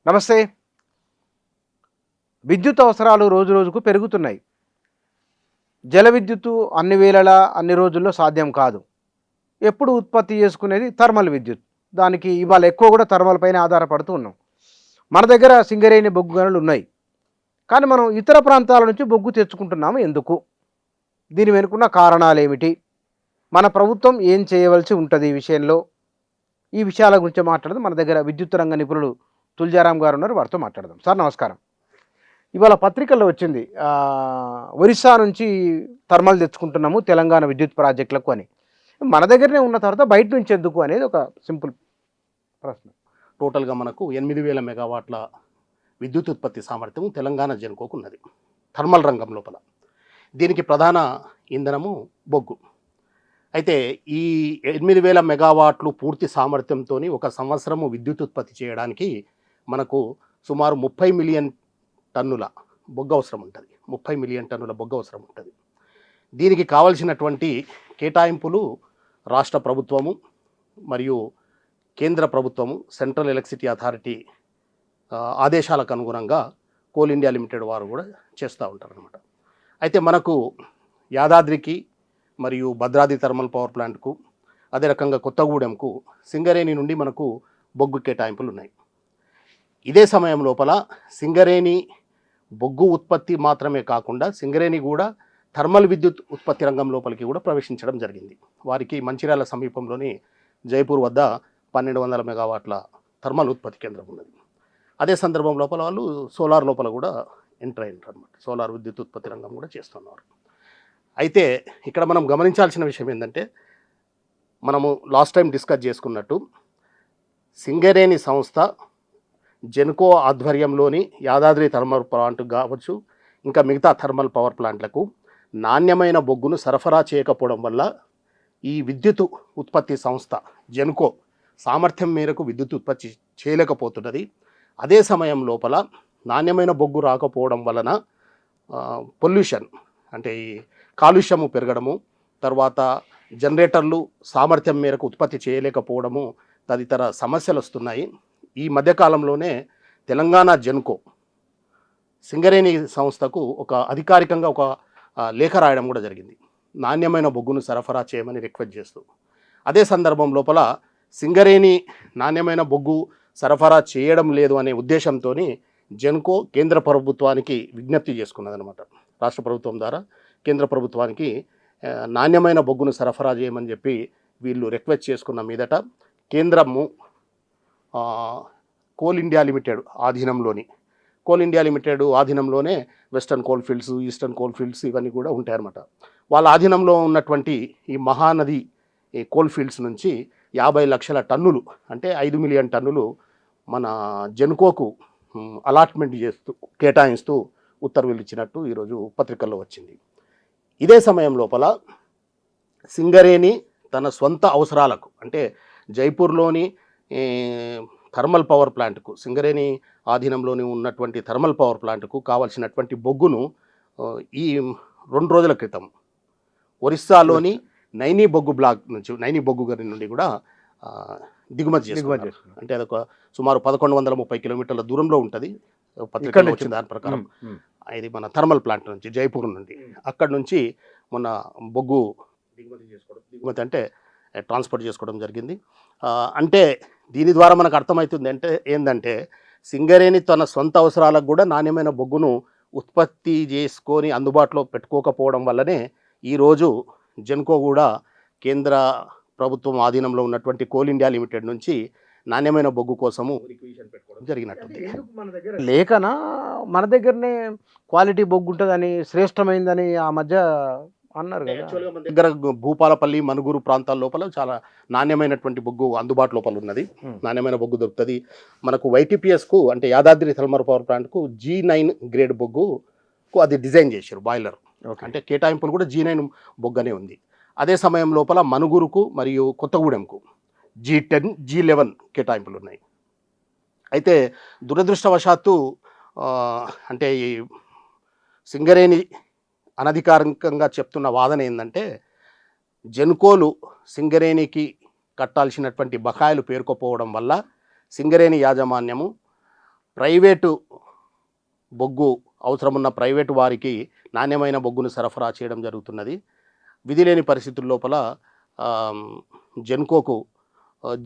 నమస్తే. విద్యుత్ అవసరాలు రోజు రోజుకు పెరుగుతున్నాయి. జల విద్యుత్తు అన్ని వేళలా, అన్ని రోజుల్లో సాధ్యం కాదు. ఎప్పుడు ఉత్పత్తి చేసుకునేది థర్మల్ విద్యుత్. దానికి ఇవాళ ఎక్కువ కూడా థర్మల్ పైన ఆధారపడుతూ ఉన్నాం. మన దగ్గర సింగరేణి బొగ్గు గనులు ఉన్నాయి. కానీ మనం ఇతర ప్రాంతాల నుంచి బొగ్గు తెచ్చుకుంటున్నాము ఎందుకు? దీని వెనుకున్న కారణాలేమిటి? మన ప్రభుత్వం ఏం చేయవలసి ఉంటుంది ఈ విషయంలో? ఈ విషయాల గురించి మాట్లాడదాం. మన దగ్గర విద్యుత్ రంగ నిపుణులు తులజారాం గారు ఉన్నారు. వారితో మాట్లాడదాం. సార్ నమస్కారం. ఇవాళ పత్రికల్లో వచ్చింది ఒరిస్సా నుంచి థర్మల్ తెచ్చుకుంటున్నాము తెలంగాణ విద్యుత్ ప్రాజెక్టులకు అని. మన దగ్గరనే ఉన్న తర్వాత బయట నుంచి ఎందుకు అనేది ఒక సింపుల్ ప్రశ్న. టోటల్గా మనకు 8,000 మెగావాట్ల విద్యుత్ ఉత్పత్తి సామర్థ్యం తెలంగాణ జెన్కోకు ఉన్నది థర్మల్ రంగం లోపల. దీనికి ప్రధాన ఇంధనము బొగ్గు. అయితే ఈ 8,000 మెగావాట్లు పూర్తి సామర్థ్యంతో ఒక సంవత్సరము విద్యుత్ ఉత్పత్తి చేయడానికి మనకు సుమారు 30 మిలియన్ టన్నుల బొగ్గు అవసరం ఉంటుంది. 30 మిలియన్ టన్నుల బొగ్గు అవసరం ఉంటుంది. దీనికి కావలసినటువంటి కేటాయింపులు రాష్ట్ర ప్రభుత్వము మరియు కేంద్ర ప్రభుత్వము సెంట్రల్ ఎలక్ట్రిసిటీ అథారిటీ ఆదేశాలకు అనుగుణంగా కోల్ ఇండియా లిమిటెడ్ వారు కూడా చేస్తూ ఉంటారనమాట. అయితే మనకు యాదాద్రికి మరియు భద్రాద్రి థర్మల్ పవర్ ప్లాంట్కు, అదే రకంగా కొత్తగూడెంకు సింగరేణి నుండి మనకు బొగ్గు కేటాయింపులు ఉన్నాయి. ఇదే సమయం లోపల సింగరేణి బొగ్గు ఉత్పత్తి మాత్రమే కాకుండా సింగరేణి కూడా థర్మల్ విద్యుత్ ఉత్పత్తి రంగం లోపలికి కూడా ప్రవేశించడం జరిగింది. వారికి మంచిర్యాల సమీపంలోని జైపూర్ వద్ద 1,200 మెగావాట్ల థర్మల్ ఉత్పత్తి కేంద్రం ఉన్నది. అదే సందర్భం లోపల వాళ్ళు సోలార్ లోపల కూడా ఎంటర్ అయినారు అనమాట. సోలార్ విద్యుత్ ఉత్పత్తి రంగం కూడా చేస్తున్నారు. అయితే ఇక్కడ మనం గమనించాల్సిన విషయం ఏంటంటే, మనము లాస్ట్ టైం డిస్కస్ చేసుకున్నట్టు సింగరేణి సంస్థ జెన్కో ఆధ్వర్యంలోని యాదాద్రి థర్మల్ ప్లాంట్ కావచ్చు, ఇంకా మిగతా థర్మల్ పవర్ ప్లాంట్లకు నాణ్యమైన బొగ్గును సరఫరా చేయకపోవడం వల్ల ఈ విద్యుత్ ఉత్పత్తి సంస్థ జెన్కో సామర్థ్యం మేరకు విద్యుత్ ఉత్పత్తి చేయలేకపోతున్నది. అదే సమయం లోపల నాణ్యమైన బొగ్గు రాకపోవడం వలన పొల్యూషన్ అంటే ఈ కాలుష్యము పెరగడము, తర్వాత జనరేటర్లు సామర్థ్యం మేరకు ఉత్పత్తి చేయలేకపోవడము తదితర సమస్యలు వస్తున్నాయి. ఈ మధ్యకాలంలోనే తెలంగాణ జెన్కో సింగరేణి సంస్థకు ఒక అధికారికంగా ఒక లేఖ రాయడం కూడా జరిగింది, నాణ్యమైన బొగ్గును సరఫరా చేయమని రిక్వెస్ట్ చేస్తూ. అదే సందర్భం లోపల సింగరేణి నాణ్యమైన బొగ్గు సరఫరా చేయడం లేదు అనే ఉద్దేశంతో జెన్కో కేంద్ర ప్రభుత్వానికి విజ్ఞప్తి చేసుకున్నదనమాట. రాష్ట్ర ప్రభుత్వం ద్వారా కేంద్ర ప్రభుత్వానికి నాణ్యమైన బొగ్గును సరఫరా చేయమని చెప్పి వీళ్ళు రిక్వెస్ట్ చేసుకున్న మీదట కేంద్రము కోల్ ఇండియా లిమిటెడ్ ఆధీనంలోనే western coal fields, eastern coal fields ఇవన్నీ కూడా ఉంటాయన్నమాట. వాళ్ళ ఆధీనంలో ఉన్నటువంటి ఈ మహానది ఈ కోల్ ఫీల్డ్స్ నుంచి 50 లక్షల టన్నులు అంటే 5 మిలియన్ టన్నులు మన జెన్కోకు అలాట్మెంట్ కేటాయిస్తూ ఉత్తర్వులు ఇచ్చినట్టు ఈరోజు పత్రికల్లో వచ్చింది. ఇదే సమయం లోపల సింగరేణి తన సొంత అవసరాలకు అంటే జైపూర్లోని థర్మల్ పవర్ ప్లాంట్కు, సింగరేణి ఆధీనంలోని ఉన్నటువంటి థర్మల్ పవర్ ప్లాంట్కు కావాల్సినటువంటి బొగ్గును ఈ 2 రోజుల క్రితం ఒరిస్సాలోని నైనీ బొగ్గు బ్లాక్ నుంచి, నైనీ బొగ్గు గని నుండి కూడా దిగుమతి చేసుకున్నారు. అంటే అదొక సుమారు 1130 కిలోమీటర్ల దూరంలో ఉంటుంది. పత్రికలో వచ్చిన దాని ప్రకారం ఇది మన థర్మల్ ప్లాంట్ నుంచి, జైపూర్ నుండి. అక్కడి నుంచి మొన్న బొగ్గు దిగుమతి అంటే ట్రాన్స్పోర్ట్ చేసుకోవడం జరిగింది. అంటే దీని ద్వారా మనకు అర్థమవుతుంది అంటే ఏంటంటే, సింగరేణి తన సొంత అవసరాలకు కూడా నాణ్యమైన బొగ్గును ఉత్పత్తి చేసుకొని అందుబాటులో పెట్టుకోకపోవడం వల్లనే ఈరోజు జెన్కో కూడా కేంద్ర ప్రభుత్వం ఆధీనంలో ఉన్నటువంటి కోల్ ఇండియా లిమిటెడ్ నుంచి నాణ్యమైన బొగ్గు కోసము రిక్వెషన్ పెట్టుకోవడం జరిగినట్టుంది. లేకనా మన దగ్గరనే క్వాలిటీ బొగ్గు ఉంటుందని, శ్రేష్టమైందని ఆ మధ్య అన్నారు కదా. యాక్చువల్గా మన దగ్గర భూపాలపల్లి, మనుగురు ప్రాంతాల లోపల చాలా నాణ్యమైనటువంటి బొగ్గు అందుబాటు లోపల ఉన్నది. నాణ్యమైన బొగ్గు దొరుకుతుంది మనకు. వైటీపీఎస్కు అంటే యాదాద్రి థర్మల్ పవర్ ప్లాంట్కు G9 గ్రేడ్ బొగ్గుకు అది డిజైన్ చేశారు బాయిలర్. అంటే కేటాయింపులు కూడా G9 బొగ్గనే ఉంది. అదే సమయం లోపల మనుగురుకు మరియు కొత్తగూడెంకు G10, G11 కేటాయింపులు ఉన్నాయి. అయితే దురదృష్టవశాత్తు అంటే ఈ సింగరేణి అనధికారికంగా చెప్తున్న వాదన ఏంటంటే, జెన్కోలు సింగరేణికి కట్టాల్సినటువంటి బకాయిలు పేరుకోపోవడం వల్ల సింగరేణి యాజమాన్యము ప్రైవేటు బొగ్గు అవసరమున్న ప్రైవేటు వారికి నాణ్యమైన బొగ్గును సరఫరా చేయడం జరుగుతున్నది. విధి లేని పరిస్థితుల లోపల జెన్కోకు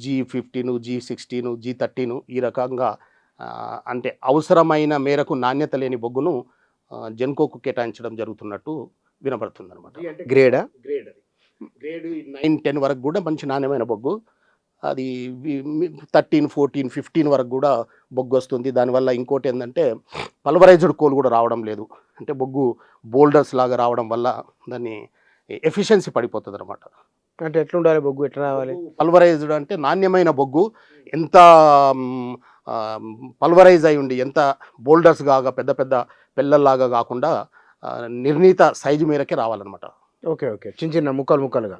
G15, G16, G13 ఈ రకంగా అంటే అవసరమైన మేరకు నాణ్యత లేని బొగ్గును జెన్కోకు కేటాయించడం జరుగుతున్నట్టు వినబడుతుంది అనమాట. గ్రేడా? గ్రేడ్ 9-10 వరకు కూడా మంచి నాణ్యమైన బొగ్గు, అది 13, 14, 15 వరకు కూడా బొగ్గు వస్తుంది. దానివల్ల ఇంకోటి ఏంటంటే పల్వరైజ్డ్ కోల్ కూడా రావడం లేదు. అంటే బొగ్గు బోల్డర్స్ లాగా రావడం వల్ల దాన్ని ఎఫిషియన్సీ పడిపోతుంది అనమాట. అంటే ఎట్లుండాలి బొగ్గు, ఎట్లా రావాలి? పల్వరైజ్డ్ అంటే నాణ్యమైన బొగ్గు ఎంత పల్వరైజ్ అయి ఉండి ఎంత బోల్డర్స్ కాగా పెద్ద పెద్ద పెళ్ళల్లాగా కాకుండా నిర్ణీత సైజు మేరకే రావాలన్నమాట. ఓకే ఓకే, చిన్న చిన్న ముక్కలు ముక్కలుగా.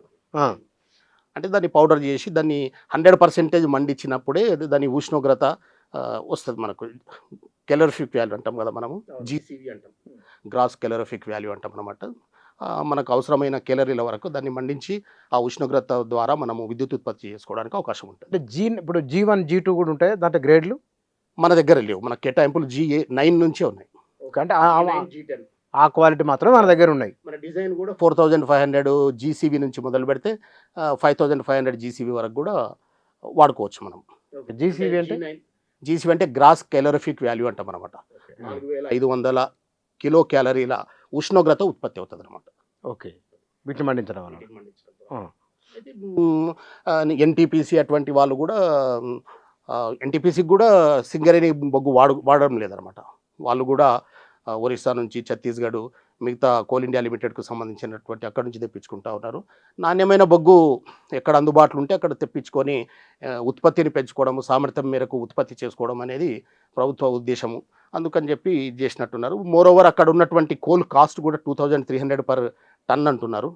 అంటే దాన్ని పౌడర్ చేసి దాన్ని 100% మండించినప్పుడే దాని ఉష్ణోగ్రత వస్తుంది. మనకు కెలరిఫిక్ వాల్యూ అంటాం కదా మనము, జీసీవీ అంటాం, గ్రాస్ కెలరిఫిక్ వాల్యూ అంటాం అన్నమాట. మనకు అవసరమైన కేలరీల వరకు దాన్ని మండించి ఆ ఉష్ణోగ్రత ద్వారా మనము విద్యుత్ ఉత్పత్తి చేసుకోవడానికి అవకాశం ఉంటుంది. అంటే ఇప్పుడు G1, G2 కూడా ఉంటాయి దాంట్లో గ్రేడ్లు? మన దగ్గర లేవు, మన కేటాయింపులు GA9 నుంచే ఉన్నాయి. అంటే ఆ క్వాలిటీ మాత్రం మన దగ్గర ఉన్నాయి. మన డిజైన్ కూడా 4500 జీసీబీ నుంచి మొదలు పెడితే 5500 జీసీబీ వరకు కూడా వాడుకోవచ్చు మనం. జీసీబీ అంటే? జీసీబీ అంటే గ్రాస్ క్యాలరిఫిక్ వాల్యూ అంటాం అనమాట. 4500 కిలో క్యాలరీల ఉష్ణోగ్రత ఉత్పత్తి అవుతుంది అనమాట. ఓకే, వీటిని మండించడం వల్ల. ఎన్టీపీసీ అటువంటి వాళ్ళు కూడా ఎన్టీపీసీకి కూడా సింగరేణి బొగ్గు వాడడం లేదనమాట. వాళ్ళు కూడా ఒరిస్సా నుంచి, ఛత్తీస్గఢ్, మిగతా కోల్ ఇండియా లిమిటెడ్కు సంబంధించినటువంటి అక్కడి నుంచి తెప్పించుకుంటూ ఉన్నారు. నాణ్యమైన బొగ్గు ఎక్కడ అందుబాటులో ఉంటే అక్కడ తెప్పించుకొని ఉత్పత్తిని పెంచుకోవడము, సామర్థ్యం మేరకు ఉత్పత్తి చేసుకోవడం అనేది ప్రభుత్వ ఉద్దేశము. అందుకని చెప్పి చేసినట్టున్నారు. మోరోవర్ అక్కడ ఉన్నటువంటి కోల్ కాస్ట్ కూడా 2300 పర్ టన్ అంటున్నారు.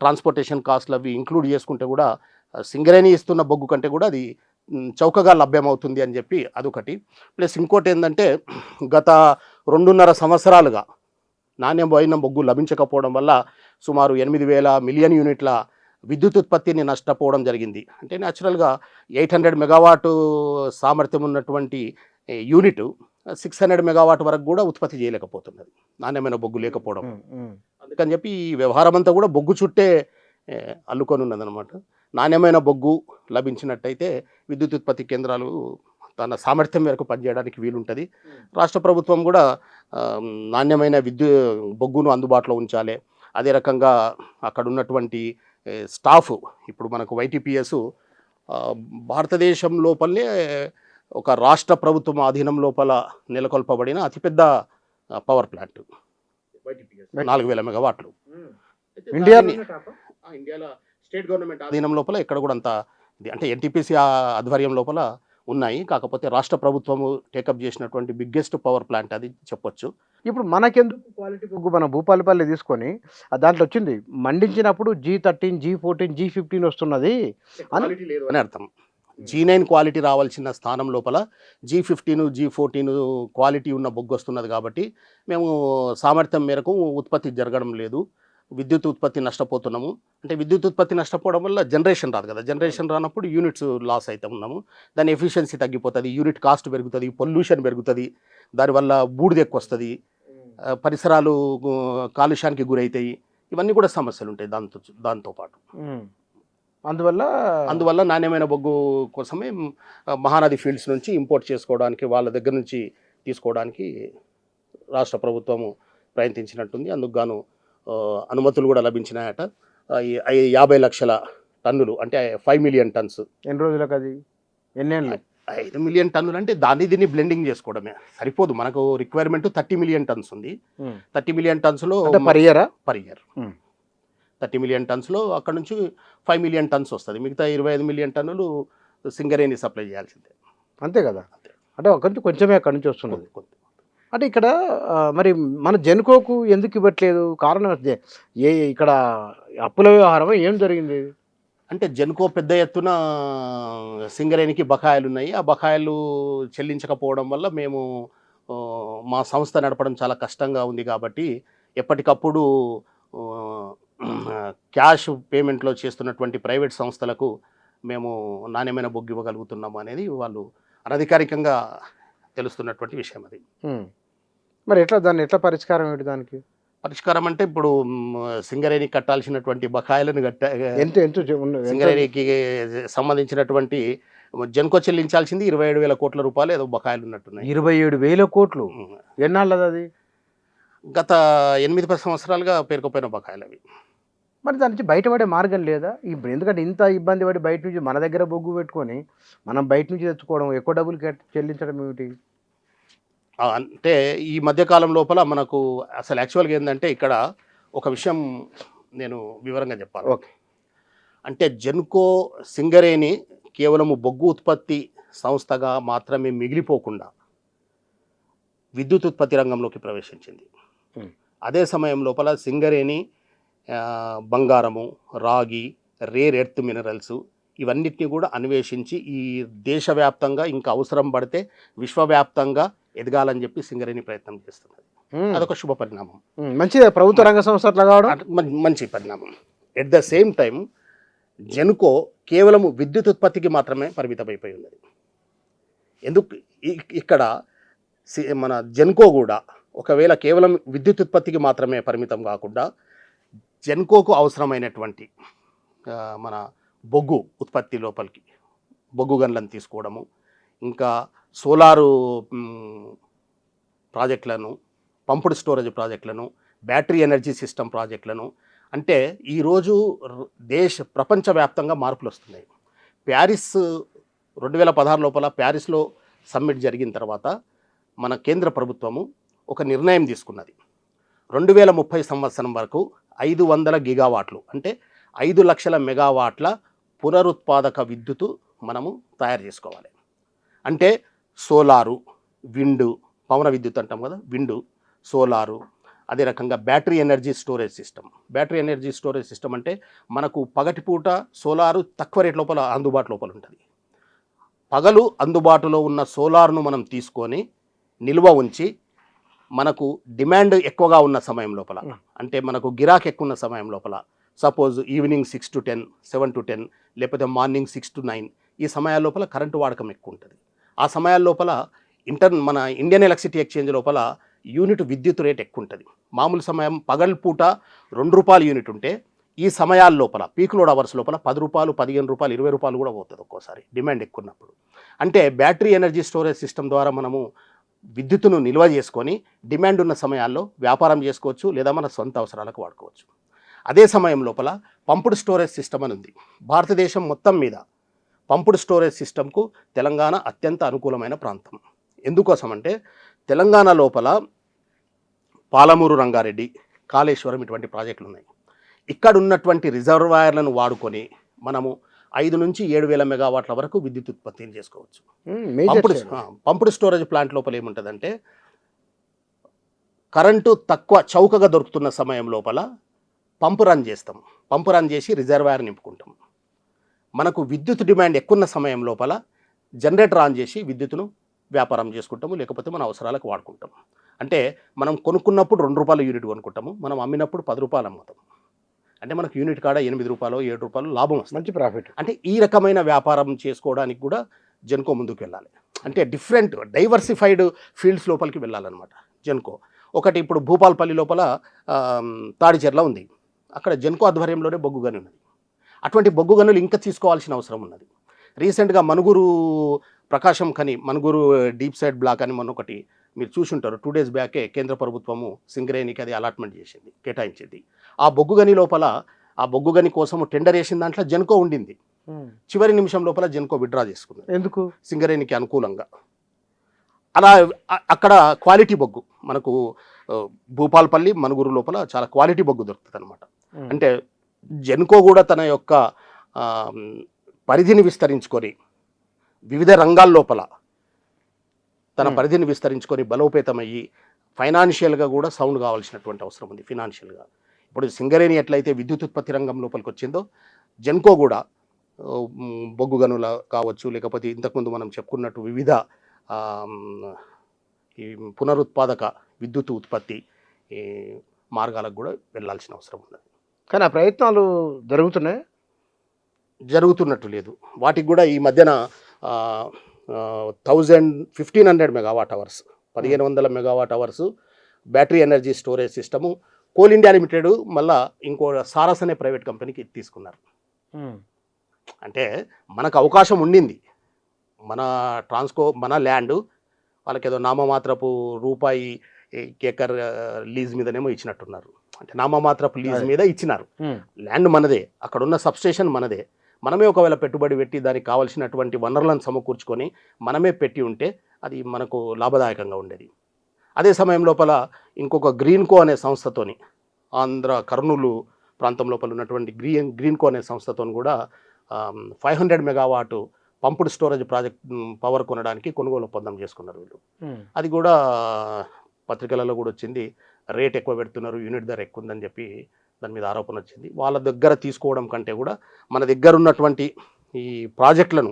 ట్రాన్స్పోర్టేషన్ కాస్ట్లు అవి ఇంక్లూడ్ చేసుకుంటే కూడా సింగరేణి ఇస్తున్న బొగ్గు కంటే కూడా అది చౌకగా లభ్యమవుతుంది అని చెప్పి అదొకటి. ప్లస్ ఇంకోటి ఏంటంటే గత 2.5 సంవత్సరాలుగా నాణ్యమైన బొగ్గు లభించకపోవడం వల్ల సుమారు 8,000 మిలియన్ యూనిట్ల విద్యుత్ ఉత్పత్తిని నష్టపోవడం జరిగింది. అంటే న్యాచురల్గా 800 మెగావాట్ సామర్థ్యం ఉన్నటువంటి యూనిట్ 600 మెగావాట్ వరకు కూడా ఉత్పత్తి చేయలేకపోతున్నది నాణ్యమైన బొగ్గు లేకపోవడం. అందుకని చెప్పి ఈ వ్యవహారం అంతా కూడా బొగ్గు చుట్టే అల్లుకొని ఉన్నదనమాట. నాణ్యమైన బొగ్గు లభించినట్టయితే విద్యుత్ ఉత్పత్తి కేంద్రాలు తన సామర్థ్యం మేరకు పనిచేయడానికి వీలుంటుంది. రాష్ట్ర ప్రభుత్వం కూడా నాణ్యమైన బొగ్గును అందుబాటులో ఉంచాలి. అదే రకంగా అక్కడ ఉన్నటువంటి స్టాఫ్, ఇప్పుడు మనకు YTPS భారతదేశం లోపలనే ఒక రాష్ట్ర ప్రభుత్వం ఆధీనం లోపల నెలకొల్పబడిన అతిపెద్ద పవర్ ప్లాంట్ 4000 మెగావాట్లు. ఇండియాలో స్టేట్ గవర్నమెంట్ ఆధీనం లోపల ఎక్కడ కూడా అంత అంటే ఎన్టీపీసీ ఆధ్వర్యం లోపల ఉన్నాయి. కాకపోతే రాష్ట్ర ప్రభుత్వము టేకప్ చేసినటువంటి బిగ్గెస్ట్ పవర్ ప్లాంట్ అది చెప్పొచ్చు. ఇప్పుడు మనకెందుకు క్వాలిటీ బొగ్గు? మన భూపాలపల్లి తీసుకొని దాంట్లో వచ్చింది మండించినప్పుడు G13, G14, G15 వస్తున్నది అని అర్థం. G9 క్వాలిటీ రావాల్సిన స్థానం లోపల G15, G14 క్వాలిటీ ఉన్న బొగ్గు వస్తున్నది కాబట్టి మేము సామర్థ్యం మేరకు ఉత్పత్తి జరగడం లేదు, విద్యుత్ ఉత్పత్తి నష్టపోతున్నాము. అంటే విద్యుత్ ఉత్పత్తి నష్టపోవడం వల్ల జనరేషన్ రాదు కదా, జనరేషన్ రానప్పుడు యూనిట్స్ లాస్ అయితే ఉన్నాము, దాని ఎఫిషియన్సీ తగ్గిపోతుంది, యూనిట్ కాస్ట్ పెరుగుతుంది, పొల్యూషన్ పెరుగుతుంది, దానివల్ల బూడిద ఎక్కువ వస్తుంది, పరిసరాలు కాలుష్యానికి గురవుతాయి. ఇవన్నీ కూడా సమస్యలు ఉంటాయి దాంతోపాటు. అందువల్ల నాణ్యమైన బొగ్గు కోసమే మహానది ఫీల్డ్స్ నుంచి ఇంపోర్ట్ చేసుకోవడానికి, వాళ్ళ దగ్గర నుంచి తీసుకోవడానికి రాష్ట్ర ప్రభుత్వము ప్రయత్నించినట్టుంది. అందుకు గాను అనుమతులు కూడా లభించినాయట. 50 లక్షల టన్నులు అంటే 5 మిలియన్ టన్స్. ఎన్ని రోజులకు అది? ఎన్నేళ్ళు? 5 మిలియన్ టన్నులు అంటే దీన్ని బ్లెండింగ్ చేసుకోవడమే సరిపోదు. మనకు రిక్వైర్మెంట్ 30 మిలియన్ టన్స్ ఉంది. 30 మిలియన్ టన్స్లో పర్ ఇయర్ 30 మిలియన్ టన్స్లో అక్కడ నుంచి 5 మిలియన్ టన్స్ వస్తుంది. మిగతా 25 మిలియన్ టన్నులు సింగరేణి సప్లై చేయాల్సిందే. అంతే కదా, అంటే కొంచెమే అక్కడ నుంచి వస్తున్నది. అంటే ఇక్కడ మరి మన జెన్కోకు ఎందుకు ఇవ్వట్లేదు? కారణం ఇక్కడ అప్పుల వ్యవహారం ఏం జరిగింది? అంటే జెన్కో పెద్ద ఎత్తున సింగరేణికి బకాయిలు ఉన్నాయి. ఆ బకాయిలు చెల్లించకపోవడం వల్ల మేము మా సంస్థ నడపడం చాలా కష్టంగా ఉంది కాబట్టి ఎప్పటికప్పుడు క్యాష్ పేమెంట్లో చేస్తున్నటువంటి ప్రైవేట్ సంస్థలకు మేము నాణ్యమైన బొగ్గు ఇవ్వగలుగుతున్నాము అనేది వాళ్ళు అనధికారికంగా తెలుస్తున్నటువంటి విషయం అది. మరి ఎట్లా దాన్ని ఎట్లా పరిష్కారం ఏంటి దానికి? పరిష్కారం అంటే ఇప్పుడు సింగరేణి కట్టాల్సినటువంటి బకాయిలను ఎంత ఎంత సింగరేణికి సంబంధించినటువంటి జెన్కో చెల్లించాల్సింది 27,000 కోట్ల రూపాయలు ఏదో బకాయిలు ఉన్నట్టున్నాయి. 27,000 కోట్లు ఎన్నాళ్ళది అది? గత 8-10 సంవత్సరాలుగా పేరుకుపోయిన బకాయిలు అవి. మరి దాని నుంచి బయటపడే మార్గం లేదా? ఇప్పుడు ఎందుకంటే ఇంత ఇబ్బంది పడి బయట నుంచి మన దగ్గర బొగ్గు పెట్టుకొని మనం బయట నుంచి తెచ్చుకోవడం, ఎక్కువ డబ్బులు చెల్లించడం ఏమిటి? అంటే ఈ మధ్యకాలం లోపల మనకు అసలు యాక్చువల్గా ఏంటంటే ఇక్కడ ఒక విషయం నేను వివరంగా చెప్పాలి. ఓకే. అంటే జెన్కో సింగరేణి కేవలము బొగ్గు ఉత్పత్తి సంస్థగా మాత్రమే మిగిలిపోకుండా విద్యుత్ ఉత్పత్తి రంగంలోకి ప్రవేశించింది. అదే సమయం లోపల సింగరేణి బంగారము, రాగి, రేర్ ఎర్త్ మినరల్స్ ఇవన్నిటిని కూడా అన్వేషించి ఈ దేశవ్యాప్తంగా ఇంకా అవసరం పడితే విశ్వవ్యాప్తంగా ఎదగాలని చెప్పి సింగరేణి ప్రయత్నం చేస్తున్నది. అదొక శుభ పరిణామం. మంచిదే, ప్రభుత్వ రంగ సంస్థ అట్లా కావడం మంచి పరిణామం. At the same time Genco కేవలం విద్యుత్ ఉత్పత్తికి మాత్రమే పరిమితమైపోయి ఉన్నది. ఎందుకు ఇక్కడ మన జెన్కో కూడా ఒకవేళ కేవలం విద్యుత్ ఉత్పత్తికి మాత్రమే పరిమితం కాకుండా జెన్కోకు అవసరమైనటువంటి మన బొగ్గు ఉత్పత్తి లోపలికి బొగ్గు గన్లను తీసుకోవడము, ఇంకా సోలారు ప్రాజెక్టులను, పంప్డ్ స్టోరేజ్ ప్రాజెక్టులను, బ్యాటరీ ఎనర్జీ సిస్టమ్ ప్రాజెక్టులను, అంటే ఈరోజు ప్రపంచవ్యాప్తంగా మార్పులు వస్తున్నాయి. ప్యారిస్ 2016 లోపల ప్యారిస్లో సమ్మిట్ జరిగిన తర్వాత మన కేంద్ర ప్రభుత్వము ఒక నిర్ణయం తీసుకున్నది. 2030 సంవత్సరం వరకు 500 గిగావాట్లు అంటే 5 లక్షల మెగావాట్ల పునరుత్పాదక విద్యుత్తు మనము తయారు చేసుకోవాలి. అంటే సోలారు, విండు, పవన విద్యుత్ అంటాం కదా, విండు, సోలారు, అదే రకంగా battery energy storage system. Battery energy storage system అంటే మనకు పగటిపూట సోలారు తక్కువ రేట్ లోపల అందుబాటు లోపల ఉంటుంది. పగలు అందుబాటులో ఉన్న సోలార్ను మనం తీసుకొని నిల్వ ఉంచి మనకు డిమాండ్ ఎక్కువగా ఉన్న సమయం లోపల, అంటే మనకు గిరాక్ ఎక్కువ ఉన్న సమయం లోపల, సపోజ్ ఈవినింగ్ 6 to 10, 7 to 10, లేకపోతే మార్నింగ్ 6 to 9 ఈ సమయాల లోపల కరెంటు వాడకం ఎక్కువ ఉంటుంది. ఆ సమయాల లోపల మన ఇండియన్ ఎలక్ట్రిసిటీ ఎక్స్చేంజ్ లోపల యూనిట్ విద్యుత్ రేట్ ఎక్కువ ఉంటుంది. మామూలు సమయం పగలపూట ₹2 యూనిట్ ఉంటే ఈ సమయాల లోపల పీక్ లోడ్ అవర్స్ లోపల ₹10, ₹15, ₹20 కూడా పోతుంది ఒక్కోసారి డిమాండ్ ఎక్కువ ఉన్నప్పుడు. అంటే బ్యాటరీ ఎనర్జీ స్టోరేజ్ సిస్టమ్ ద్వారా మనము విద్యుత్తును నిల్వ చేసుకొని డిమాండ్ ఉన్న సమయాల్లో వ్యాపారం చేసుకోవచ్చు, లేదా మన సొంత అవసరాలకు వాడుకోవచ్చు. అదే సమయం లోపల పంప్డ్ స్టోరేజ్ సిస్టమ్ అని ఉంది. భారతదేశం మొత్తం మీద పంప్డ్ స్టోరేజ్ సిస్టమ్కు తెలంగాణ అత్యంత అనుకూలమైన ప్రాంతం. ఎందుకోసం అంటే తెలంగాణ లోపల పాలమూరు రంగారెడ్డి, కాళేశ్వరం ఇటువంటి ప్రాజెక్టులు ఉన్నాయి. ఇక్కడ ఉన్నటువంటి రిజర్వాయర్లను వాడుకొని మనము 5 నుంచి 7,000 మెగావాట్ల వరకు విద్యుత్ ఉత్పత్తిని చేసుకోవచ్చు. పంప్డ్ స్టోరేజ్ ప్లాంట్ లోపల ఏముంటుందంటే కరెంటు తక్కువ చౌకగా దొరుకుతున్న సమయం లోపల పంపు రన్ చేస్తాం. పంపు రన్ చేసి రిజర్వాయర్ నింపుకుంటాం. మనకు విద్యుత్ డిమాండ్ ఎక్కువ సమయం లోపల జనరేటర్ ఆన్ చేసి విద్యుత్తును వ్యాపారం చేసుకుంటాము, లేకపోతే మన అవసరాలకు వాడుకుంటాం. అంటే మనం కొనుక్కున్నప్పుడు ₹2 యూనిట్ కొనుక్కుంటాము, మనం అమ్మినప్పుడు ₹10 అమ్ముతాం. అంటే మనకు యూనిట్ కాడ ₹8, ₹7 లాభం వస్తుంది, మంచి ప్రాఫిట్. అంటే ఈ రకమైన వ్యాపారం చేసుకోవడానికి కూడా జెన్కో ముందుకు వెళ్ళాలి. అంటే డిఫరెంట్ డైవర్సిఫైడ్ ఫీల్డ్స్ లోపలికి వెళ్ళాలన్నమాట జెన్కో. ఒకటి ఇప్పుడు భూపాల్పల్లి లోపల తాడిచెర్ల ఉంది, అక్కడ జెన్కో ఆధ్వర్యంలోనే బొగ్గు గని ఉన్నది. అటువంటి బొగ్గు గనులు ఇంకా తీసుకోవాల్సిన అవసరం ఉన్నది. రీసెంట్గా మనుగురు ప్రకాశం Khani, Manuguru deep side black అని ఒకటి మీరు చూసుంటారు. 2 days బ్యాకే కేంద్ర ప్రభుత్వము సింగరేణికి అది అలాట్మెంట్ చేసింది, కేటాయించింది. ఆ బొగ్గు గని లోపల ఆ బొగ్గు గని కోసము టెండర్ వేసిన దాంట్లో జెన్కో ఉండింది. చివరి నిమిషం లోపల జెన్కో విత్డ్రా చేసుకుంది. ఎందుకు? సింగరేణికి అనుకూలంగా. అలా అక్కడ క్వాలిటీ బొగ్గు మనకు భూపాల్పల్లి, మనుగురు లోపల చాలా క్వాలిటీ బొగ్గు దొరుకుతుంది అనమాట. అంటే జెన్కో కూడా తన యొక్క పరిధిని విస్తరించుకొని వివిధ రంగాల లోపల తన పరిధిని విస్తరించుకొని బలోపేతమయ్యి ఫైనాన్షియల్గా కూడా సౌండ్ కావాల్సినటువంటి అవసరం ఉంది. ఫినాన్షియల్గా ఇప్పుడు సింగరేణి ఎట్లయితే విద్యుత్ ఉత్పత్తి రంగం లోపలికి వచ్చిందో జెన్కో కూడా బొగ్గు గనుల కావచ్చు, లేకపోతే ఇంతకుముందు మనం చెప్పుకున్నట్టు వివిధ ఈ పునరుత్పాదక విద్యుత్ ఉత్పత్తి మార్గాలకు కూడా వెళ్ళాల్సిన అవసరం ఉన్నది. కానీ ఆ ప్రయత్నాలు జరుగుతున్నట్టు లేదు. వాటికి కూడా ఈ మధ్యన 1500 megawatt hours 1500 megawatt hours battery energy storage system coal India limited మళ్ళా ఇంకో సారస్ అనే ప్రైవేట్ కంపెనీకి తీసుకున్నారు. అంటే మనకు అవకాశం ఉండింది, మన ల్యాండ్ వాళ్ళకి ఏదో నామమాత్రపు రూపాయి ఏకర్ లీజ్ మీదనేమో ఇచ్చినట్టున్నారు. అంటే నామమాత్రపు లీజ్ మీద ఇచ్చినారు. ల్యాండ్ మనదే, అక్కడ ఉన్న సబ్స్టేషన్ మనదే. మనమే ఒకవేళ పెట్టుబడి పెట్టి దానికి కావాల్సినటువంటి వనరులను సమకూర్చుకొని మనమే పెట్టి ఉంటే అది మనకు లాభదాయకంగా ఉండేది. అదే సమయం లోపల ఇంకొక గ్రీన్కో అనే సంస్థతోని, ఆంధ్ర కర్నూలు ప్రాంతం లోపల ఉన్నటువంటి గ్రీన్కో అనే సంస్థతో కూడా 500 megawatt pumped storage project power కొనడానికి కొనుగోలు ఒప్పందం చేసుకున్నారు వీళ్ళు. అది కూడా పత్రికలలో కూడా వచ్చింది, రేట్ ఎక్కువ పెడుతున్నారు, యూనిట్ ధర ఎక్కువ ఉందని చెప్పి దాని మీద ఆరోపణ వచ్చింది. వాళ్ళ దగ్గర తీసుకోవడం కంటే కూడా మన దగ్గర ఉన్నటువంటి ఈ ప్రాజెక్టులను,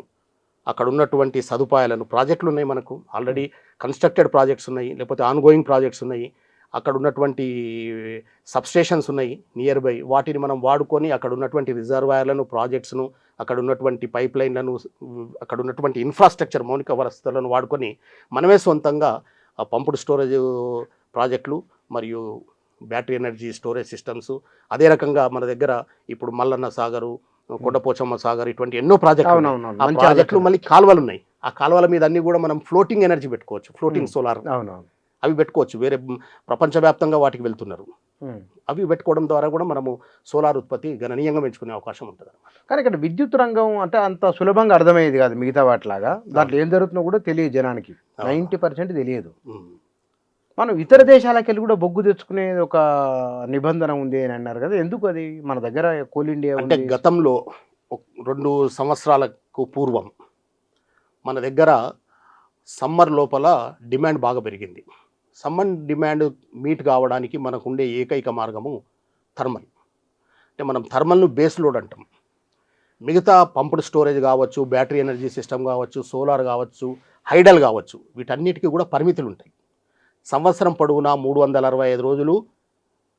అక్కడ ఉన్నటువంటి సదుపాయాలను, ప్రాజెక్టులు ఉన్నాయి మనకు ఆల్రెడీ కన్స్ట్రక్టెడ్ ప్రాజెక్ట్స్ ఉన్నాయి, లేకపోతే ఆన్గోయింగ్ ప్రాజెక్ట్స్ ఉన్నాయి, అక్కడ ఉన్నటువంటి సబ్స్టేషన్స్ ఉన్నాయి నియర్ బై, వాటిని మనం వాడుకొని అక్కడ ఉన్నటువంటి రిజర్వాయర్లను, ప్రాజెక్ట్స్ను, అక్కడ ఉన్నటువంటి పైప్ లైన్లను, అక్కడ ఉన్నటువంటి ఇన్ఫ్రాస్ట్రక్చర్ మౌలిక వసతులను వాడుకొని మనమే సొంతంగా పంపుడు స్టోరేజ్ ప్రాజెక్టులు మరియు బ్యాటరీ ఎనర్జీ స్టోరేజ్ సిస్టమ్స్, అదే రకంగా మన దగ్గర ఇప్పుడు మల్లన్న సాగరు, కొండపోచమ్మ సాగర్, ఇటువంటి ఎన్నో ప్రాజెక్టులు, ఆ ప్రాజెక్టులు మళ్ళీ కాలువలు ఉన్నాయి. ఆ కాలువల మీద అన్ని కూడా మనం ఫ్లోటింగ్ ఎనర్జీ పెట్టుకోవచ్చు, ఫ్లోటింగ్ సోలార్ అవి పెట్టుకోవచ్చు. వేరే ప్రపంచవ్యాప్తంగా వాటికి వెళ్తున్నారు. అవి పెట్టుకోవడం ద్వారా కూడా మనము సోలార్ ఉత్పత్తి గణనీయంగా పెంచుకునే అవకాశం ఉంటుంది. కానీ ఇక్కడ విద్యుత్ రంగం అంటే అంత సులభంగా అర్థమయ్యేది కాదు మిగతా వాటిలాగా. దాంట్లో ఏం జరుగుతుందో కూడా తెలియదు జనానికి, 90% తెలియదు. మనం ఇతర దేశాలకు వెళ్ళి కూడా బొగ్గు తెచ్చుకునే ఒక నిబంధన ఉంది అని అన్నారు కదా, ఎందుకు అది? మన దగ్గర కోల్ ఇండియా అంటే గతంలో 2 సంవత్సరాలకు పూర్వం మన దగ్గర సమ్మర్ లోపల డిమాండ్ బాగా పెరిగింది. సమ్మర్ డిమాండ్ మీట్ కావడానికి మనకు ఉండే ఏకైక మార్గము థర్మల్. అంటే మనం థర్మల్ను బేస్ లోడ్ అంటాం. మిగతా పంప్డ్ స్టోరేజ్ కావచ్చు, బ్యాటరీ ఎనర్జీ సిస్టమ్ కావచ్చు, సోలార్ కావచ్చు, హైడల్ కావచ్చు, వీటన్నిటికీ కూడా పరిమితులు ఉంటాయి. సంవత్సరం పొడవునా 365 రోజులు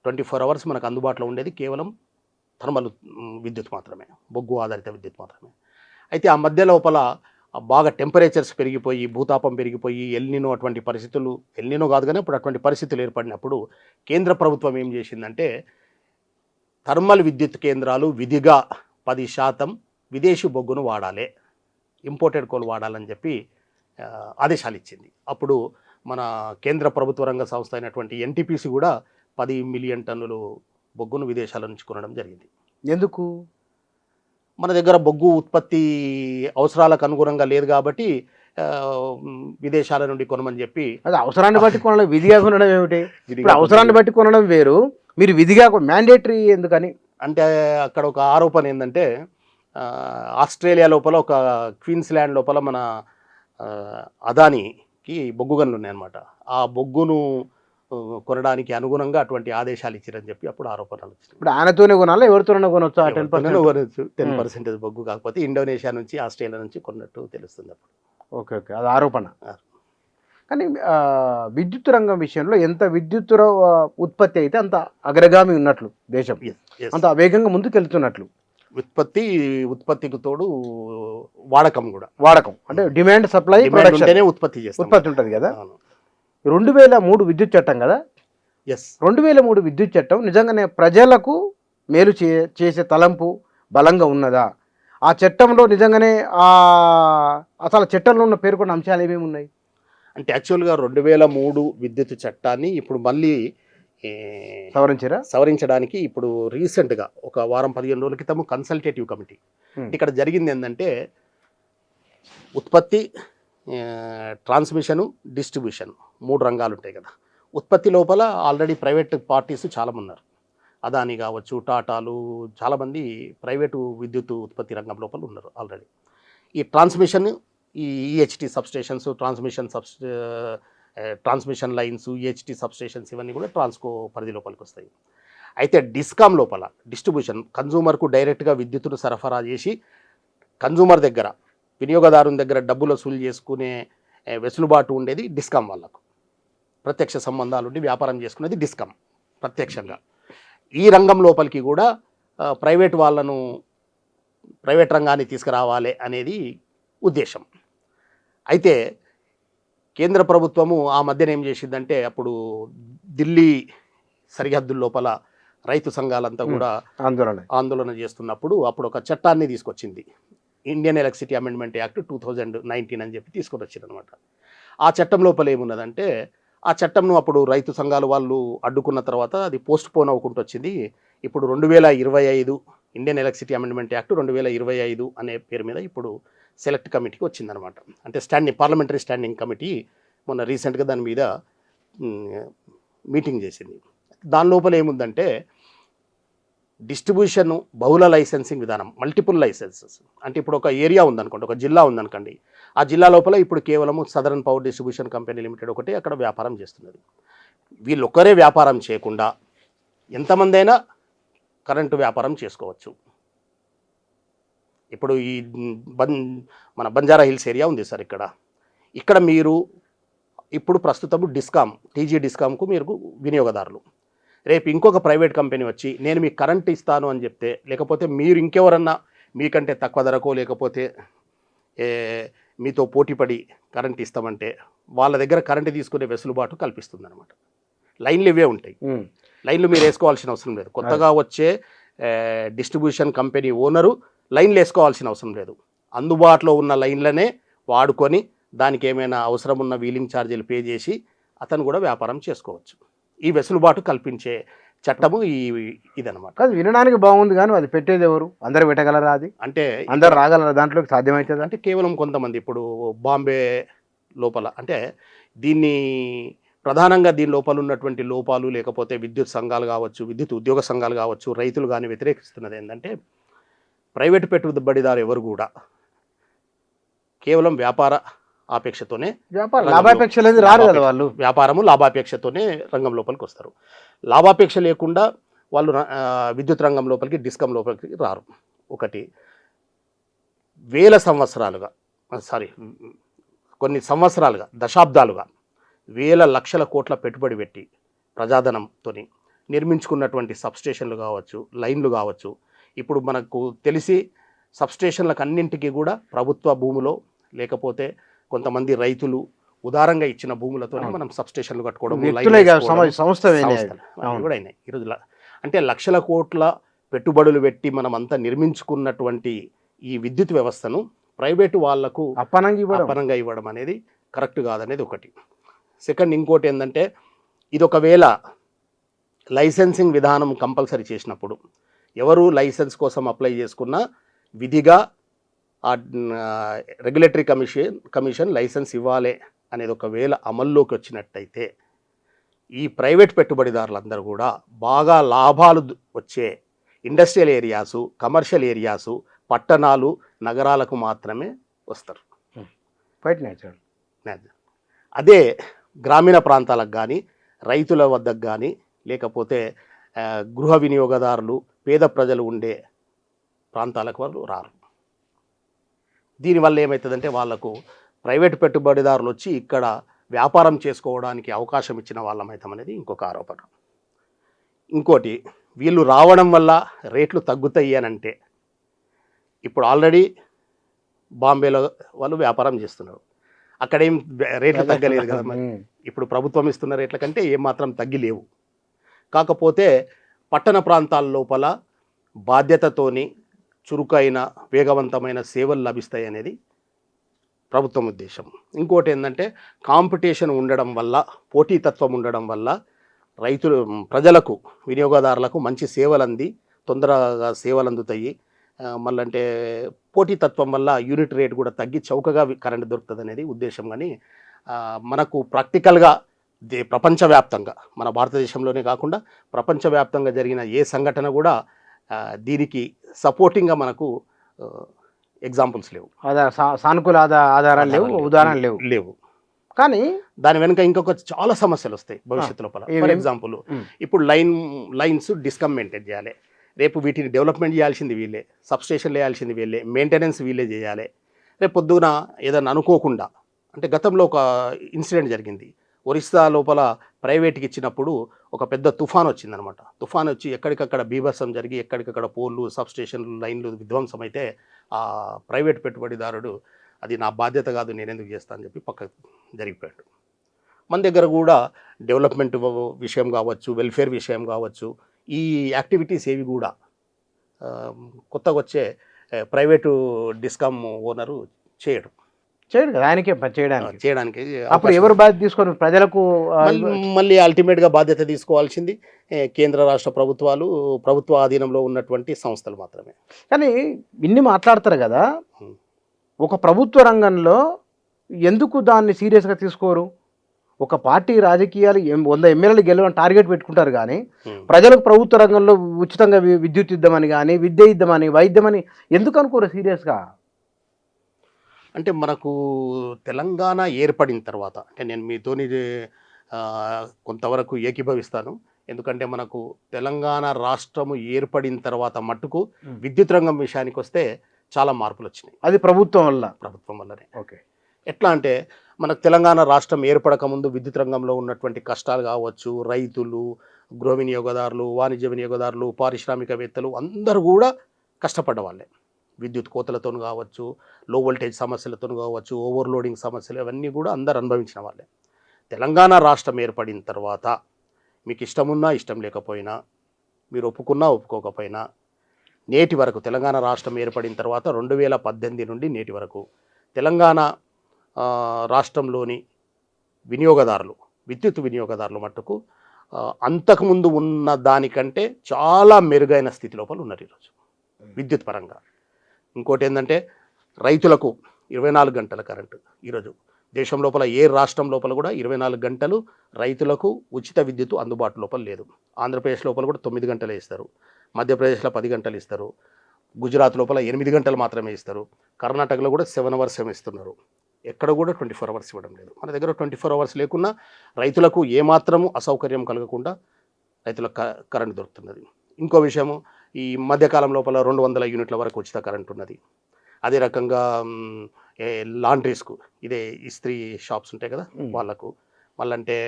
24 అవర్స్ మనకు అందుబాటులో ఉండేది కేవలం థర్మల్ విద్యుత్ మాత్రమే, బొగ్గు ఆధారిత విద్యుత్ మాత్రమే. అయితే ఆ మధ్య లోపల బాగా టెంపరేచర్స్ పెరిగిపోయి, భూతాపం పెరిగిపోయి, ఎల్నినో అటువంటి పరిస్థితులు, ఎల్నినో కాదు కానీ అప్పుడు అటువంటి పరిస్థితులు ఏర్పడినప్పుడు కేంద్ర ప్రభుత్వం ఏం చేసిందంటే థర్మల్ విద్యుత్ కేంద్రాలు విధిగా 10% విదేశీ బొగ్గును వాడాలి, ఇంపోర్టెడ్ కోల్ వాడాలని చెప్పి ఆదేశాలు ఇచ్చింది. అప్పుడు మన కేంద్ర ప్రభుత్వ రంగ సంస్థ అయినటువంటి ఎన్టీపీసీ కూడా 10 మిలియన్ టన్నులు బొగ్గును విదేశాల నుంచి కొనడం జరిగింది. ఎందుకు? మన దగ్గర బొగ్గు ఉత్పత్తి అవసరాలకు అనుగుణంగా లేదు కాబట్టి విదేశాల నుండి కొనమని చెప్పి. అది అవసరాన్ని బట్టి కొనడం, విధిగా కొనడం ఏమిటి? ఇప్పుడు అవసరాన్ని బట్టి కొనడం వేరు, మీరు విధిగా మ్యాండేటరీ ఎందుకని? అంటే అక్కడ ఒక ఆరోపణ ఏంటంటే ఆస్ట్రేలియా లోపల, ఒక క్వీన్స్లాండ్ లోపల మన అదానికి బొగ్గు గనులు ఉన్నాయన్నమాట. ఆ బొగ్గును కొనడానికి అనుగుణంగా అటువంటి ఆదేశాలు ఇచ్చారని చెప్పి అప్పుడు ఆరోపణలు వచ్చినాయి. ఇప్పుడు ఆయనతోనే కొనాలి, ఎవరితోనే కొనొచ్చు? 10% బొగ్గు కాకపోతే ఇండోనేషియా నుంచి, ఆస్ట్రేలియా నుంచి కొన్నట్టు తెలుస్తుంది అప్పుడు. ఓకే, అది ఆరోపణ. కానీ విద్యుత్ రంగం విషయంలో ఎంత విద్యుత్ ఉత్పత్తి అయితే అంత అగ్రగామి ఉన్నట్లు దేశం, అంత వేగంగా ముందుకు వెళ్తున్నట్లు. ఉత్పత్తికి తోడు వాడకం అంటే డిమాండ్ సప్లై ఉత్పత్తి ఉంటుంది కదా. 2003 విద్యుత్ చట్టం కదా. 2003 విద్యుత్ చట్టం నిజంగానే ప్రజలకు మేలు చేసే తలంపు బలంగా ఉన్నదా? ఆ చట్టంలో నిజంగానే అసలు చట్టంలో ఉన్న పేర్కొన్న అంశాలు ఏమేమి ఉన్నాయి? అంటే యాక్చువల్గా 2003 విద్యుత్ చట్టాన్ని ఇప్పుడు మళ్ళీ సవరించడానికి ఇప్పుడు రీసెంట్గా ఒక వారం 15 రోజుల క్రితం కన్సల్టేటివ్ కమిటీ. ఇక్కడ జరిగింది ఏంటంటే ఉత్పత్తి, ట్రాన్స్మిషను, డిస్ట్రిబ్యూషన్ 3 రంగాలు ఉంటాయి కదా. ఉత్పత్తి లోపల ఆల్రెడీ ప్రైవేట్ పార్టీస్ చాలామంది ఉన్నారు. అదాని కావచ్చు, టాటాలు, చాలామంది ప్రైవేటు విద్యుత్ ఉత్పత్తి రంగం లోపల ఉన్నారు ఆల్రెడీ. ఈ ట్రాన్స్మిషన్, ఈ EHT substations, transmission lines, EHT substations, ఇవన్నీ కూడా ట్రాన్స్కో పరిధి లోపలికి వస్తాయి. అయితే డిస్కామ్ లోపల డిస్ట్రిబ్యూషన్, కన్జ్యూమర్కు డైరెక్ట్గా విద్యుత్తును సరఫరా చేసి కన్జ్యూమర్ దగ్గర, వినియోగదారుని దగ్గర డబ్బులు వసూలు చేసుకునే వెసులుబాటు ఉండేది డిస్కామ్ వాళ్ళకు. ప్రత్యక్ష సంబంధాలు ఉండి వ్యాపారం చేసుకునేది డిస్కామ్ ప్రత్యక్షంగా. ఈ రంగం లోపలికి కూడా ప్రైవేట్ రంగాన్ని తీసుకురావాలి అనేది ఉద్దేశం. అయితే కేంద్ర ప్రభుత్వము ఆ మధ్యన ఏం చేసిందంటే అప్పుడు ఢిల్లీ సరిహద్దుల లోపల రైతు సంఘాలంతా కూడా ఆందోళన చేస్తున్నప్పుడు అప్పుడు ఒక చట్టాన్ని తీసుకొచ్చింది, ఇండియన్ ఎలక్ట్రిసిటీ అమెండ్మెంట్ యాక్ట్ 2019 అని చెప్పి తీసుకొని వచ్చింది అనమాట. ఆ చట్టం లోపల ఏమున్నదంటే ఆ చట్టంను అప్పుడు రైతు సంఘాలు వాళ్ళు అడ్డుకున్న తర్వాత అది పోస్ట్ పోన్ అవ్వకుంటూ వచ్చింది. ఇప్పుడు 2025 ఇండియన్ ఎలక్ట్రిసిటీ అమెండ్మెంట్ యాక్ట్ 2025 అనే పేరు మీద ఇప్పుడు సెలెక్ట్ కమిటీకి వచ్చిందనమాట. అంటే పార్లమెంటరీ స్టాండింగ్ కమిటీ మొన్న రీసెంట్గా దాని మీద మీటింగ్ చేసింది. దాని లోపల ఏముందంటే డిస్ట్రిబ్యూషన్ బహుళ లైసెన్సింగ్ విధానం, మల్టిపుల్ లైసెన్సెస్. అంటే ఇప్పుడు ఒక ఏరియా ఉందనుకోండి, ఒక జిల్లా ఉందనుకోండి, ఆ జిల్లా లోపల ఇప్పుడు కేవలము southern power distribution company limited ఒకటి అక్కడ వ్యాపారం చేస్తున్నది. వీళ్ళు ఒక్కరే వ్యాపారం చేయకుండా ఎంతమంది అయినా కరెంటు వ్యాపారం చేసుకోవచ్చు. ఇప్పుడు ఈ మన బంజారా హిల్స్ ఏరియా ఉంది సార్, ఇక్కడ మీరు ఇప్పుడు ప్రస్తుతం టీజీ డిస్కామ్కు మీరు వినియోగదారులు. రేపు ఇంకొక ప్రైవేట్ కంపెనీ వచ్చి నేను మీకు కరెంట్ ఇస్తాను అని చెప్తే, లేకపోతే మీరు ఇంకెవరన్నా మీకంటే తక్కువ ధరకో లేకపోతే మీతో పోటీపడి కరెంట్ ఇస్తామంటే వాళ్ళ దగ్గర కరెంటు తీసుకునే వెసులుబాటు కల్పిస్తుంది అనమాట. లైన్లు ఇవే ఉంటాయి, లైన్లు మీరు వేసుకోవాల్సిన అవసరం లేదు. కొత్తగా వచ్చే డిస్ట్రిబ్యూషన్ కంపెనీ ఓనరు లైన్లు వేసుకోవాల్సిన అవసరం లేదు. అందుబాటులో ఉన్న లైన్లనే వాడుకొని దానికి ఏమైనా అవసరం ఉన్న వీలింగ్ ఛార్జీలు పే చేసి అతను కూడా వ్యాపారం చేసుకోవచ్చు. ఈ వెసులుబాటు కల్పించే చట్టము ఇదనమాట. అది వినడానికి బాగుంది, కానీ అది పెట్టేది ఎవరు? అందరు పెట్టగలరా? అది అంటే అందరు రాగలరా? దాంట్లోకి సాధ్యమవుతుంది అంటే కేవలం కొంతమంది. ఇప్పుడు బాంబే లోపల అంటే దీన్ని ప్రధానంగా దీని లోపల ఉన్నటువంటి లోపాలు, లేకపోతే విద్యుత్ సంఘాలు కావచ్చు, విద్యుత్ ఉద్యోగ సంఘాలు కావచ్చు, రైతులు కానీ వ్యతిరేకిస్తున్నది ఏంటంటే ప్రైవేటు పెట్టుబడిదారు ఎవరు కూడా కేవలం వ్యాపార ఆపేక్షతోనే, రారు కదా వాళ్ళు, వ్యాపారము లాభాపేక్షతోనే రంగం లోపలికి వస్తారు. లాభాపేక్ష లేకుండా వాళ్ళు విద్యుత్ రంగం లోపలికి, డిస్కమ్ లోపలికి రారు. ఒకటి, కొన్ని సంవత్సరాలుగా దశాబ్దాలుగా వేల లక్షల కోట్ల పెట్టుబడి పెట్టి ప్రజాధనంతో నిర్మించుకున్నటువంటి సబ్స్టేషన్లు కావచ్చు, లైన్లు కావచ్చు. ఇప్పుడు మనకు తెలిసి సబ్స్టేషన్లకు అన్నింటికీ కూడా ప్రభుత్వ భూములో లేకపోతే కొంతమంది రైతులు ఉదారంగా ఇచ్చిన భూములతో మనం సబ్స్టేషన్లు కట్టుకోవడం కూడా అయినాయి. ఈరోజు అంటే లక్షల కోట్ల పెట్టుబడులు పెట్టి మనం అంతా నిర్మించుకున్నటువంటి ఈ విద్యుత్ వ్యవస్థను ప్రైవేటు వాళ్లకు అప్పనంగా ఇవ్వడం అనేది కరెక్ట్ కాదనేది ఒకటి. సెకండ్, ఇంకోటి ఏంటంటే ఇది ఒకవేళ లైసెన్సింగ్ విధానం కంపల్సరీ చేసినప్పుడు ఎవరు లైసెన్స్ కోసం అప్లై చేసుకున్నా విధిగా ఆ రెగ్యులేటరీ కమిషన్ లైసెన్స్ ఇవ్వాలి అనేది ఒకవేళ అమల్లోకి వచ్చినట్టయితే ఈ ప్రైవేట్ పెట్టుబడిదారులందరూ కూడా బాగా లాభాలు వచ్చే ఇండస్ట్రియల్ ఏరియాసు, కమర్షియల్ ఏరియాసు, పట్టణాలు, నగరాలకు మాత్రమే వస్తారు. అదే గ్రామీణ ప్రాంతాలకు కానీ, రైతుల వద్దకు కానీ, లేకపోతే గృహ వినియోగదారులు, పేద ప్రజలు ఉండే ప్రాంతాలకు వాళ్ళు రారు. దీనివల్ల ఏమవుతుందంటే వాళ్లకు ప్రైవేటు పెట్టుబడిదారులు వచ్చి ఇక్కడ వ్యాపారం చేసుకోవడానికి అవకాశం ఇచ్చిన వాళ్ళమవుతాం అనేది ఇంకొక ఆరోపణ. ఇంకోటి, వీళ్ళు రావడం వల్ల రేట్లు తగ్గుతాయి అని అంటే ఇప్పుడు ఆల్రెడీ బాంబేలో వాళ్ళు వ్యాపారం చేస్తున్నారు, అక్కడేం రేట్లు తగ్గలేదు కదా. మరి ఇప్పుడు ప్రభుత్వం ఇస్తున్న రేట్ల కంటే ఏమాత్రం తగ్గిలేవు. కాకపోతే పట్టణ ప్రాంతాల లోపల బాధ్యతతోని చురుకైన వేగవంతమైన సేవలు లభిస్తాయి అనేది ప్రభుత్వం ఉద్దేశం. ఇంకోటి ఏంటంటే కాంపిటీషన్ ఉండడం వల్ల, పోటీతత్వం ఉండడం వల్ల ప్రజలకు, వినియోగదారులకు మంచి సేవలు అంది తొందరగా సేవలు అందుతాయి. మళ్ళీ అంటే పోటీతత్వం వల్ల యూనిట్ రేట్ కూడా తగ్గి చౌకగా కరెంట్ దొరుకుతుంది అనేది ఉద్దేశం. కానీ మనకు ప్రాక్టికల్గా ప్రపంచవ్యాప్తంగా, మన భారతదేశంలోనే కాకుండా ప్రపంచవ్యాప్తంగా జరిగిన ఏ సంఘటన కూడా దీనికి సపోర్టింగ్గా మనకు ఎగ్జాంపుల్స్ లేవు, సానుకూల ఆధారాలు లేవు, ఉదాహరణలు లేవు. కానీ దాని వెనుక ఇంకొక చాలా సమస్యలు వస్తాయి భవిష్యత్తు లోపల. ఫర్ ఎగ్జాంపుల్, ఇప్పుడు లైన్స్ డిస్కమ్ మెయింటైన్ చేయాలి, రేపు వీటిని డెవలప్మెంట్ చేయాల్సింది వీళ్ళే, సబ్స్టేషన్లు వేయాల్సింది వీళ్ళే, మెయింటెనెన్స్ వీళ్ళే చేయాలి. రేపు పొద్దున ఏదైనా అనుకోకుండా, అంటే గతంలో ఒక ఇన్సిడెంట్ జరిగింది, ఒరిస్సా లోపల ప్రైవేట్కి ఇచ్చినప్పుడు ఒక పెద్ద తుఫాన్ వచ్చిందనమాట. తుఫాన్ వచ్చి ఎక్కడికక్కడ బీభత్సం జరిగి ఎక్కడికక్కడ పోల్లు, సబ్స్టేషన్లు, లైన్లు విధ్వంసం అయితే ఆ ప్రైవేట్ పెట్టుబడిదారుడు అది నా బాధ్యత కాదు, నేను ఎందుకు చేస్తాను అని చెప్పి పక్కకు జరిగిపోయాడు. మన దగ్గర కూడా డెవలప్మెంట్ విషయం కావచ్చు, వెల్ఫేర్ విషయం కావచ్చు, ఈ యాక్టివిటీస్ ఏవి కూడా కొత్తగా వచ్చే ప్రైవేటు డిస్కామ్ ఓనరు చేయడు కదా, ఆయనకే చేయడానికి. అప్పుడు ఎవరు బాధ్యత తీసుకొని ప్రజలకు మళ్ళీ అల్టిమేట్గా బాధ్యత తీసుకోవాల్సింది కేంద్ర రాష్ట్ర ప్రభుత్వాలు, ప్రభుత్వ ఆధీనంలో ఉన్నటువంటి సంస్థలు మాత్రమే. కానీ ఇన్ని మాట్లాడతారు కదా, ఒక ప్రభుత్వ రంగంలో ఎందుకు దాన్ని సీరియస్గా తీసుకోరు? ఒక పార్టీ రాజకీయాలు 100 ఎమ్మెల్యేలు గెలవని టార్గెట్ పెట్టుకుంటారు, కానీ ప్రజలకు ప్రభుత్వ రంగంలో ఉచితంగా విద్యుత్ ఇద్దామని కానీ విద్య ఇద్దామని వైద్యమని ఎందుకు అనుకోరు సీరియస్గా? అంటే మనకు తెలంగాణ ఏర్పడిన తర్వాత, అంటే నేను మీతోని కొంతవరకు ఏకీభవిస్తాను. ఎందుకంటే మనకు తెలంగాణ రాష్ట్రము ఏర్పడిన తర్వాత మట్టుకు విద్యుత్ రంగం విషయానికి వస్తే చాలా మార్పులు వచ్చినాయి. అది ప్రభుత్వం వల్లనే. ఓకే, ఎట్లా అంటే మనకు తెలంగాణ రాష్ట్రం ఏర్పడకముందు విద్యుత్ రంగంలో ఉన్నటువంటి కష్టాలు కావచ్చు, రైతులు, గృహ వినియోగదారులు, వాణిజ్య వినియోగదారులు, పారిశ్రామికవేత్తలు అందరూ కూడా కష్టపడ్డ వాళ్ళే. విద్యుత్ కోతలతో కావచ్చు, లో వోల్టేజ్ సమస్యలతో కావచ్చు, ఓవర్లోడింగ్ సమస్యలు, అవన్నీ కూడా అందరు అనుభవించిన వాళ్ళే. తెలంగాణ రాష్ట్రం ఏర్పడిన తర్వాత మీకు ఇష్టమున్నా ఇష్టం లేకపోయినా, మీరు ఒప్పుకున్నా ఒప్పుకోకపోయినా, నేటి వరకు తెలంగాణ రాష్ట్రం ఏర్పడిన తర్వాత 2018 నుండి నేటి వరకు తెలంగాణ రాష్ట్రంలోని వినియోగదారులు, విద్యుత్ వినియోగదారులు మట్టుకు అంతకుముందు ఉన్న దానికంటే చాలా మెరుగైన స్థితి లోపల ఉన్నారు ఈరోజు విద్యుత్ పరంగా. ఇంకోటి ఏంటంటే రైతులకు 24 గంటల కరెంటు. ఈరోజు దేశం లోపల ఏ రాష్ట్రం లోపల కూడా 24 గంటలు రైతులకు ఉచిత విద్యుత్ అందుబాటు లోపల లేదు. ఆంధ్రప్రదేశ్ లోపల కూడా 9 గంటలే ఇస్తారు, మధ్యప్రదేశ్లో 10 గంటలు ఇస్తారు, గుజరాత్ లోపల 8 గంటలు మాత్రమే ఇస్తారు, కర్ణాటకలో కూడా 7 అవర్స్ ఇస్తున్నారు. ఎక్కడ కూడా 24 అవర్స్ ఇవ్వడం లేదు. మన దగ్గర 24 అవర్స్ లేకున్నా రైతులకు ఏమాత్రము అసౌకర్యం కలగకుండా రైతులకు కరెంటు దొరుకుతున్నది. ఇంకో విషయము, ఈ మధ్యకాలం లోపల 200 యూనిట్ల వరకు ఉచిత కరెంట్ ఉన్నది. అదే రకంగా లాండ్రీస్కు, ఇదే ఇస్త్రీ షాప్స్ ఉంటాయి కదా వాళ్ళకు, మళ్ళంటే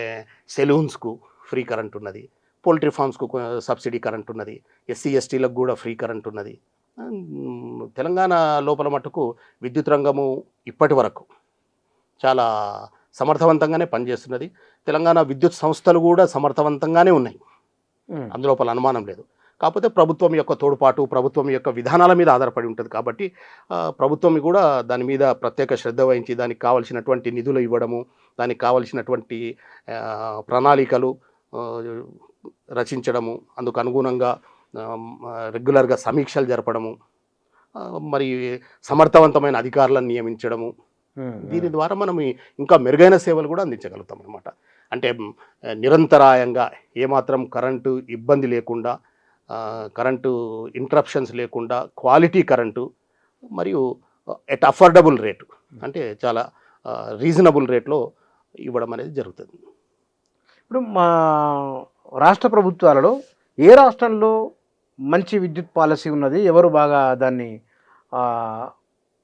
సెలూన్స్కు ఫ్రీ కరెంట్ ఉన్నది, పోల్ట్రీ ఫార్మ్స్కు సబ్సిడీ కరెంట్ ఉన్నది, ఎస్సీ ఎస్టీలకు కూడా ఫ్రీ కరెంట్ ఉన్నది. తెలంగాణ లోపల మట్టుకు విద్యుత్ రంగము ఇప్పటి వరకు చాలా సమర్థవంతంగానే పనిచేస్తున్నది. తెలంగాణ విద్యుత్ సంస్థలు కూడా సమర్థవంతంగానే ఉన్నాయి, అందులోపల అనుమానం లేదు. కాకపోతే ప్రభుత్వం యొక్క తోడ్పాటు, ప్రభుత్వం యొక్క విధానాల మీద ఆధారపడి ఉంటుంది. కాబట్టి ప్రభుత్వం కూడా దాని మీద ప్రత్యేక శ్రద్ధ వహించి దానికి కావలసినటువంటి నిధులు ఇవ్వడము, దానికి కావలసినటువంటి ప్రణాళికలు రచించడము, అందుకు అనుగుణంగా రెగ్యులర్గా సమీక్షలు జరపడము, మరి సమర్థవంతమైన అధికారులను నియమించడము, దీని ద్వారా మనం ఇంకా మెరుగైన సేవలు కూడా అందించగలుగుతాం అన్నమాట. అంటే నిరంతరాయంగా ఏమాత్రం కరెంటు ఇబ్బంది లేకుండా, కరెంటు ఇంటరప్షన్స్ లేకుండా క్వాలిటీ కరెంటు, మరియు ఎట్ అఫోర్డబుల్ రేటు, అంటే చాలా రీజనబుల్ రేట్లో ఇవ్వడం అనేది జరుగుతుంది. ఇప్పుడు మా రాష్ట్ర ప్రభుత్వాలలో ఏ రాష్ట్రంలో మంచి విద్యుత్ పాలసీ ఉన్నది, ఎవరు బాగా దాన్ని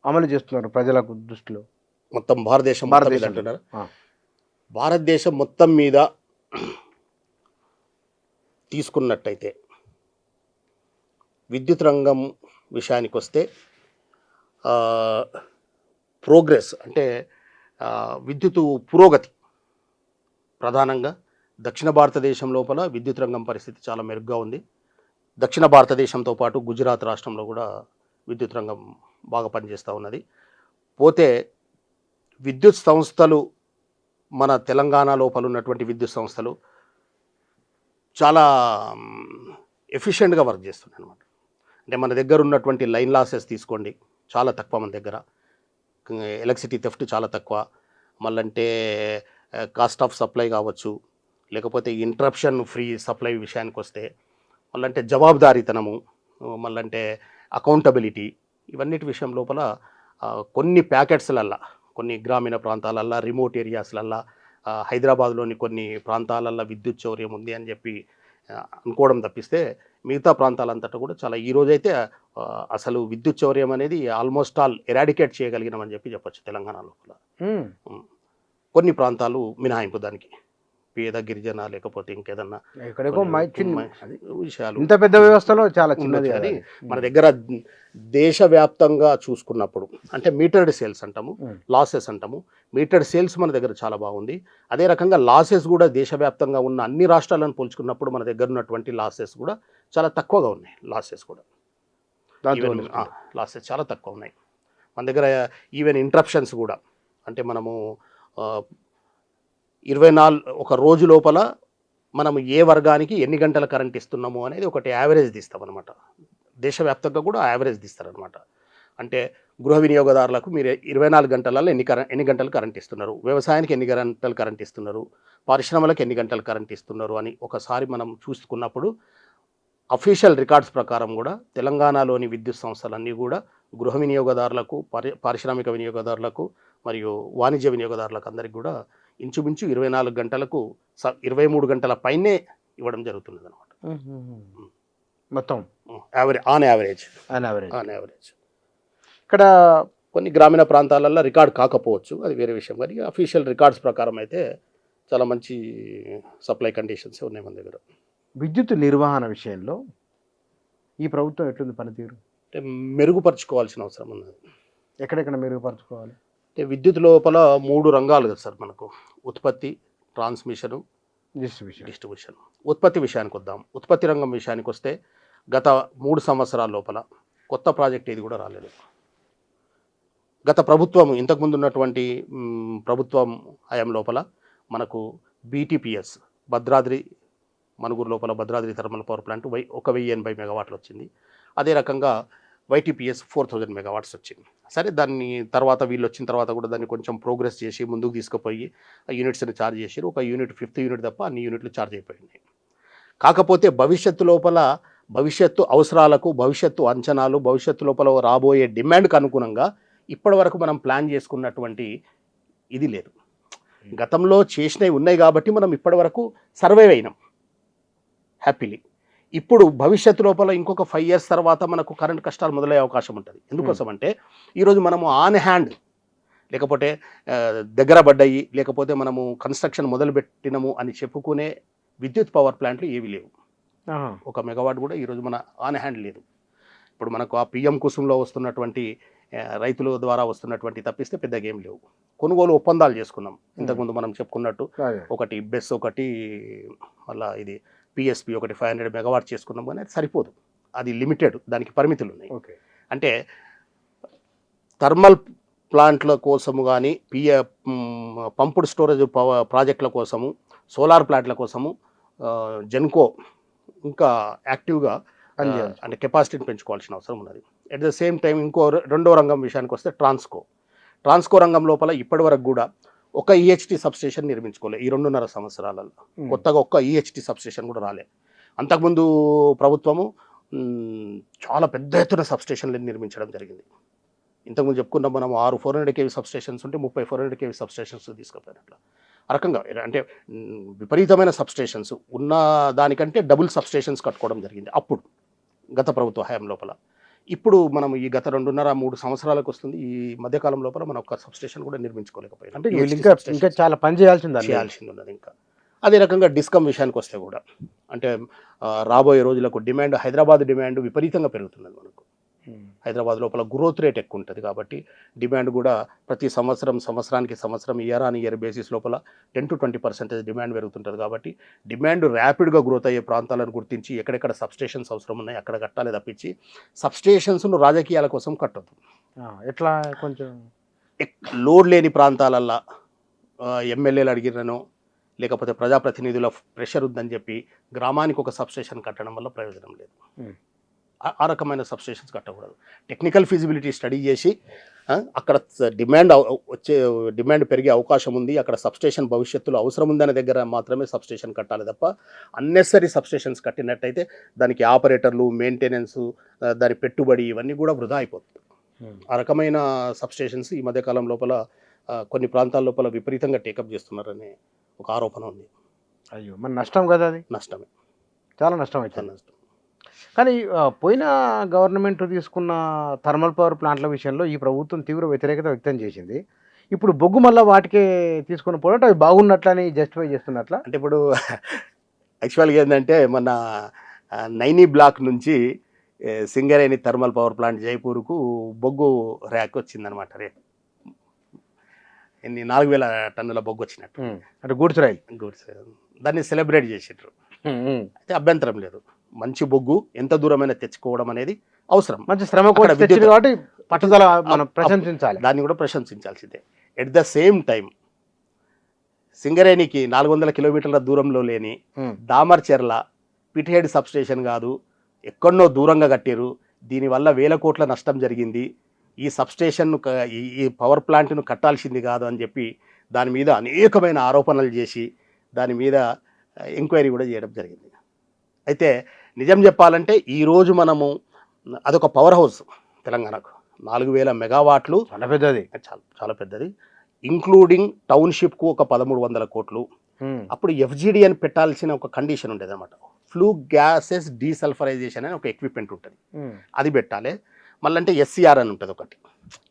అమలు చేస్తున్నారు ప్రజలకు దృష్టిలో? మొత్తం భారతదేశం అంటున్నారు. భారతదేశం మొత్తం మీద తీసుకున్నట్టయితే విద్యుత్ రంగం విషయానికి వస్తే ప్రోగ్రెస్ అంటే విద్యుత్ పురోగతి ప్రధానంగా దక్షిణ భారతదేశం లోపల విద్యుత్ రంగం పరిస్థితి చాలా మెరుగ్గా ఉంది. దక్షిణ భారతదేశంతో పాటు గుజరాత్ రాష్ట్రంలో కూడా విద్యుత్ రంగం బాగా పనిచేస్తూ ఉన్నది. పోతే విద్యుత్ సంస్థలు, మన తెలంగాణ లోపల ఉన్నటువంటి విద్యుత్ సంస్థలు చాలా ఎఫిషియెంట్గా వర్క్ చేస్తున్నాయి అన్నమాట. అంటే మన దగ్గర ఉన్నటువంటి లైన్ లాసెస్ తీసుకోండి, చాలా తక్కువ మన దగ్గర. ఎలక్ట్రిసిటీ థెఫ్ట్ చాలా తక్కువ. మళ్ళంటే కాస్ట్ ఆఫ్ సప్లై కావచ్చు, లేకపోతే ఇంటరప్షన్ ఫ్రీ సప్లై విషయానికి వస్తే, మళ్ళంటే జవాబుదారీతనము, మళ్ళంటే అకౌంటబిలిటీ, ఇవన్నిటి విషయం లోపల కొన్ని ప్యాకెట్స్లల్లా, కొన్ని గ్రామీణ ప్రాంతాలల్లో, రిమోట్ ఏరియాస్లల్లో, హైదరాబాద్లోని కొన్ని ప్రాంతాలల్లో విద్యుత్ చౌర్యం ఉంది అని చెప్పి అనుకోవడం తప్పిస్తే మిగతా ప్రాంతాలంతటా కూడా చాలా, ఈరోజైతే అసలు విద్యుత్ చౌర్యం అనేది ఆల్మోస్ట్ ఆల్ ఎరాడికేట్ చేయగలిగినామని చెప్పి చెప్పచ్చు తెలంగాణ లోపల. కొన్ని ప్రాంతాలు మినహాయింపు దానికి, పేద గిరిజన లేకపోతే ఇంకేదన్నా ఎక్కడికో అది విషయాలు ఇంత పెద్ద వ్యవస్థలో చాలా చిన్నది ఉండొచ్చు. అది. కానీ మన దగ్గర దేశవ్యాప్తంగా చూసుకున్నప్పుడు అంటే మీటర్డ్ సేల్స్ అంటాము, లాసెస్ అంటాము. మీటర్డ్ సేల్స్ మన దగ్గర చాలా బాగుంది. అదే రకంగా లాసెస్ కూడా దేశవ్యాప్తంగా ఉన్న అన్ని రాష్ట్రాలను పోల్చుకున్నప్పుడు మన దగ్గర ఉన్నటువంటి లాసెస్ కూడా చాలా తక్కువగా ఉన్నాయి. లాసెస్ కూడా లాసెస్ చాలా తక్కువ ఉన్నాయి మన దగ్గర. ఈవెన్ ఇంటరప్షన్స్ కూడా అంటే మనము 24 ఒక రోజు లోపల మనము ఏ వర్గానికి ఎన్ని గంటల కరెంట్ ఇస్తున్నాము అనేది ఒకటి యావరేజ్ తీస్తామన్నమాట. దేశవ్యాప్తంగా కూడా యావరేజ్ తీస్తారనమాట. అంటే గృహ వినియోగదారులకు మీరు 24 గంటలలో ఎన్ని గంటలు కరెంట్ ఇస్తున్నారు, వ్యవసాయానికి ఎన్ని గంటలు కరెంట్ ఇస్తున్నారు, పరిశ్రమలకు ఎన్ని గంటలు కరెంట్ ఇస్తున్నారు అని ఒకసారి మనం చూసుకున్నప్పుడు అఫీషియల్ రికార్డ్స్ ప్రకారం కూడా తెలంగాణలోని విద్యుత్ సంస్థలన్నీ కూడా గృహ వినియోగదారులకు, పారిశ్రామిక వినియోగదారులకు మరియు వాణిజ్య వినియోగదారులకు అందరికీ కూడా ఇంచుమించు 24 గంటలకు 23 గంటల పైనే ఇవ్వడం జరుగుతున్నది అనమాట. మొత్తం ఆన్ యావరేజ్. ఇక్కడ కొన్ని గ్రామీణ ప్రాంతాలలో రికార్డ్ కాకపోవచ్చు, అది వేరే విషయం. కానీ అఫీషియల్ రికార్డ్స్ ప్రకారం అయితే చాలా మంచి సప్లై కండిషన్స్ ఉన్నాయి మన దగ్గర. విద్యుత్ నిర్వహణ విషయంలో ఈ ప్రభుత్వం ఎట్లుంది పనితీరు? అంటే మెరుగుపరుచుకోవాల్సిన అవసరం ఉన్నది. ఎక్కడెక్కడ మెరుగుపరుచుకోవాలి అంటే విద్యుత్ లోపల 3 రంగాలు కదా సార్ మనకు: ఉత్పత్తి, ట్రాన్స్మిషను, డిస్ట్రిబ్యూషన్. ఉత్పత్తి విషయానికి వద్దాం. ఉత్పత్తి రంగం విషయానికి వస్తే గత 3 సంవత్సరాల లోపల కొత్త ప్రాజెక్ట్ ఏది కూడా రాలేదు. గత ప్రభుత్వం, ఇంతకుముందు ఉన్నటువంటి ప్రభుత్వం హయాం లోపల మనకు BTPS భద్రాద్రి మనుగురు లోపల భద్రాద్రి థర్మల్ పవర్ ప్లాంట్ 1080 మెగావాట్లు వచ్చింది. అదే రకంగా YTPS 4000 మెగావాట్స్ వచ్చింది. సరే, దాన్ని తర్వాత వీళ్ళు వచ్చిన తర్వాత కూడా దాన్ని కొంచెం ప్రోగ్రెస్ చేసి ముందుకు తీసుకుపోయి ఆ యూనిట్స్ని ఛార్జ్ చేసారు. ఒక యూనిట్ 5th యూనిట్ తప్ప అన్ని యూనిట్లు ఛార్జ్ అయిపోయినాయి. కాకపోతే భవిష్యత్తు లోపల భవిష్యత్తు అవసరాలకు, భవిష్యత్తు అంచనాలు, భవిష్యత్తు లోపల రాబోయే డిమాండ్కి అనుగుణంగా ఇప్పటి వరకు మనం ప్లాన్ చేసుకున్నటువంటి ఇది లేదు. గతంలో చేసినవి ఉన్నాయి కాబట్టి మనం ఇప్పటి వరకు సర్వైవ్ అయినాం హ్యాపీలీ. ఇప్పుడు భవిష్యత్తు లోపల ఇంకొక 5 years తర్వాత మనకు కరెంట్ కష్టాలు మొదలయ్యే అవకాశం ఉంటుంది. ఎందుకోసం అంటే ఈరోజు మనము ఆన్ హ్యాండ్ లేకపోతే దగ్గర పడ్డాయి, లేకపోతే మనము కన్స్ట్రక్షన్ మొదలుపెట్టినము అని చెప్పుకునే విద్యుత్ పవర్ ప్లాంట్లు ఏవి లేవు. 1 మెగావాట్ కూడా ఈరోజు మన ఆన్ హ్యాండ్ లేదు. ఇప్పుడు మనకు ఆ PM కుసుంలో వస్తున్నటువంటి రైతుల ద్వారా వస్తున్నటువంటి తప్పిస్తే పెద్దగా ఏం లేవు. కొనుగోలు ఒప్పందాలు చేసుకున్నాం ఇంతకుముందు మనం చెప్పుకున్నట్టు. ఒకటి బెస్, ఒకటి మళ్ళీ ఇది PSP ఒకటి 500 మెగావాట్ చేసుకున్నాం. కానీ అది సరిపోదు, అది లిమిటెడ్, దానికి పరిమితులు ఉన్నాయి. అంటే థర్మల్ ప్లాంట్ల కోసము కానీ, పంపుడ్ స్టోరేజ్ ప్రాజెక్టుల కోసము, సోలార్ ప్లాంట్ల కోసము జెన్కో ఇంకా యాక్టివ్గా అంటే కెపాసిటీని పెంచుకోవాల్సిన అవసరం ఉన్నది. అట్ ద సేమ్ టైం రెండో రంగం విషయానికి వస్తే ట్రాన్స్కో రంగం లోపల ఇప్పటి వరకు కూడా ఒక EHT సబ్స్టేషన్ నిర్మించుకోలేదు. ఈ 2.5 సంవత్సరాలలో కొత్తగా ఒక్క EHT సబ్స్టేషన్ కూడా రాలేదు. అంతకుముందు ప్రభుత్వము చాలా పెద్ద ఎత్తున సబ్స్టేషన్లు నిర్మించడం జరిగింది. ఇంతకుముందు చెప్పుకున్నాం మనం 6 400 kV సబ్స్టేషన్స్ ఉంటే 30 400 kV సబ్స్టేషన్స్ తీసుకుపోయినట్లు. ఆ రకంగా అంటే విపరీతమైన సబ్స్టేషన్స్ ఉన్న దానికంటే డబుల్ సబ్స్టేషన్స్ కట్టుకోవడం జరిగింది అప్పుడు గత ప్రభుత్వ హయాం లోపల. ఇప్పుడు మనం ఈ గత 2.5-3 సంవత్సరాలకు వస్తుంది, ఈ మధ్యకాలం లోపల మనం ఒక సబ్స్టేషన్ కూడా నిర్మించుకోలేకపోయినా. అంటే ఇంకా చాలా పని చేయాల్సింది ఉన్నది ఇంకా. అదే రకంగా డిస్కమ్ విషయానికి వస్తే కూడా అంటే రాబోయే రోజులకు డిమాండ్, హైదరాబాద్ డిమాండ్ విపరీతంగా పెరుగుతున్నది. మనకు హైదరాబాద్ లోపల గ్రోత్ రేట్ ఎక్కువ ఉంటుంది కాబట్టి డిమాండ్ కూడా ప్రతి సంవత్సరానికి ఇయర్ ఆన్ ఇయర్ బేసిస్ లోపల 10 to 20% డిమాండ్ పెరుగుతుంటుంది. కాబట్టి డిమాండ్ ర్యాపిడ్గా గ్రోత్ అయ్యే ప్రాంతాలను గుర్తించి ఎక్కడెక్కడ సబ్స్టేషన్స్ అవసరం ఉన్నాయి అక్కడ కట్టాలి తప్పించి సబ్స్టేషన్స్ను రాజకీయాల కోసం కట్టద్దు. ఎట్లా కొంచెం లోడ్ లేని ప్రాంతాలల్లో ఎమ్మెల్యేలు అడిగిరనో లేకపోతే ప్రజాప్రతినిధుల ప్రెషర్ ఉందని చెప్పి గ్రామానికి ఒక సబ్స్టేషన్ కట్టడం వల్ల ప్రయోజనం లేదు. ఆ రకమైన సబ్స్టేషన్స్ కట్టకూడదు. టెక్నికల్ ఫీజిబిలిటీ స్టడీ చేసి అక్కడ డిమాండ్ పెరిగే అవకాశం ఉంది, అక్కడ సబ్స్టేషన్ భవిష్యత్తులో అవసరం ఉందనే దగ్గర మాత్రమే సబ్స్టేషన్ కట్టాలి తప్ప అన్నెసరీ సబ్స్టేషన్స్ కట్టినట్టయితే దానికి ఆపరేటర్లు, మెయింటెనెన్స్, దాని పెట్టుబడి ఇవన్నీ కూడా వృధా అయిపోతుంది. ఆ రకమైన సబ్స్టేషన్స్ ఈ మధ్యకాలం లోపల కొన్ని ప్రాంతాల లోపల విపరీతంగా టేకప్ చేస్తున్నారనే ఒక ఆరోపణ ఉంది. అయ్యో, మన నష్టం కదా అది. నష్టమే, చాలా నష్టం అవుతుంది. నష్టం. కానీ పోయిన గవర్నమెంట్ తీసుకున్న థర్మల్ పవర్ ప్లాంట్ల విషయంలో ఈ ప్రభుత్వం తీవ్ర వ్యతిరేకత వ్యక్తం చేసింది. ఇప్పుడు బొగ్గు మళ్ళీ వాటికే తీసుకొని పోవడం అవి బాగున్నట్లని జస్టిఫై చేస్తున్నట్లా. అంటే ఇప్పుడు యాక్చువల్గా ఏంటంటే మన నైనీ బ్లాక్ నుంచి సింగరేణి థర్మల్ పవర్ ప్లాంట్ జైపూర్కు బొగ్గు ర్యాక్ వచ్చిందనమాట. ఎన్ని 4000 టన్నుల బొగ్గు వచ్చినట్టు, అంటే గూడ్స్ రైల్ గూడ్స్. దాన్ని సెలబ్రేట్ చేసిండ్రు. అయితే అభ్యంతరం లేదు, మంచి బొగ్గు ఎంత దూరమైనా తెచ్చుకోవడం అనేది అవసరం. మంచి శ్రమ కూడా తెచ్చింది కాబట్టి పట్టుదల మనం ప్రశంసించాలి, దాన్ని కూడా ప్రశంసించాల్సిందే. ఎట్ ద సేమ్ టైం సింగరేణికి 400 కిలోమీటర్ల దూరంలో లేని దామర్చెర్ల పిట్హెడ్ సబ్స్టేషన్ కాదు, ఎక్కడనో దూరంగా కట్టారు. దీనివల్ల 1000 కోట్ల నష్టం జరిగింది. ఈ సబ్స్టేషన్ను ఈ పవర్ ప్లాంట్ను కట్టాల్సింది కాదు అని చెప్పి దాని మీద అనేకమైన ఆరోపణలు చేసి దాని మీద ఎంక్వైరీ కూడా చేయడం జరిగింది. అయితే నిజం చెప్పాలంటే ఈరోజు మనము అదొక పవర్ హౌస్ తెలంగాణకు, 4000 మెగావాట్లు, చాలా పెద్దది, చాలా చాలా పెద్దది. ఇంక్లూడింగ్ టౌన్షిప్కు ఒక 1300 కోట్లు. అప్పుడు ఎఫ్జిడి అని పెట్టాల్సిన ఒక కండిషన్ ఉండేది అనమాట. ఫ్లూ గ్యాసెస్ డీసల్ఫరైజేషన్ అని ఒక ఎక్విప్మెంట్ ఉంటుంది, అది పెట్టాలి. మళ్ళీ అంటే ఎస్సీఆర్ అని ఉంటుంది ఒకటి.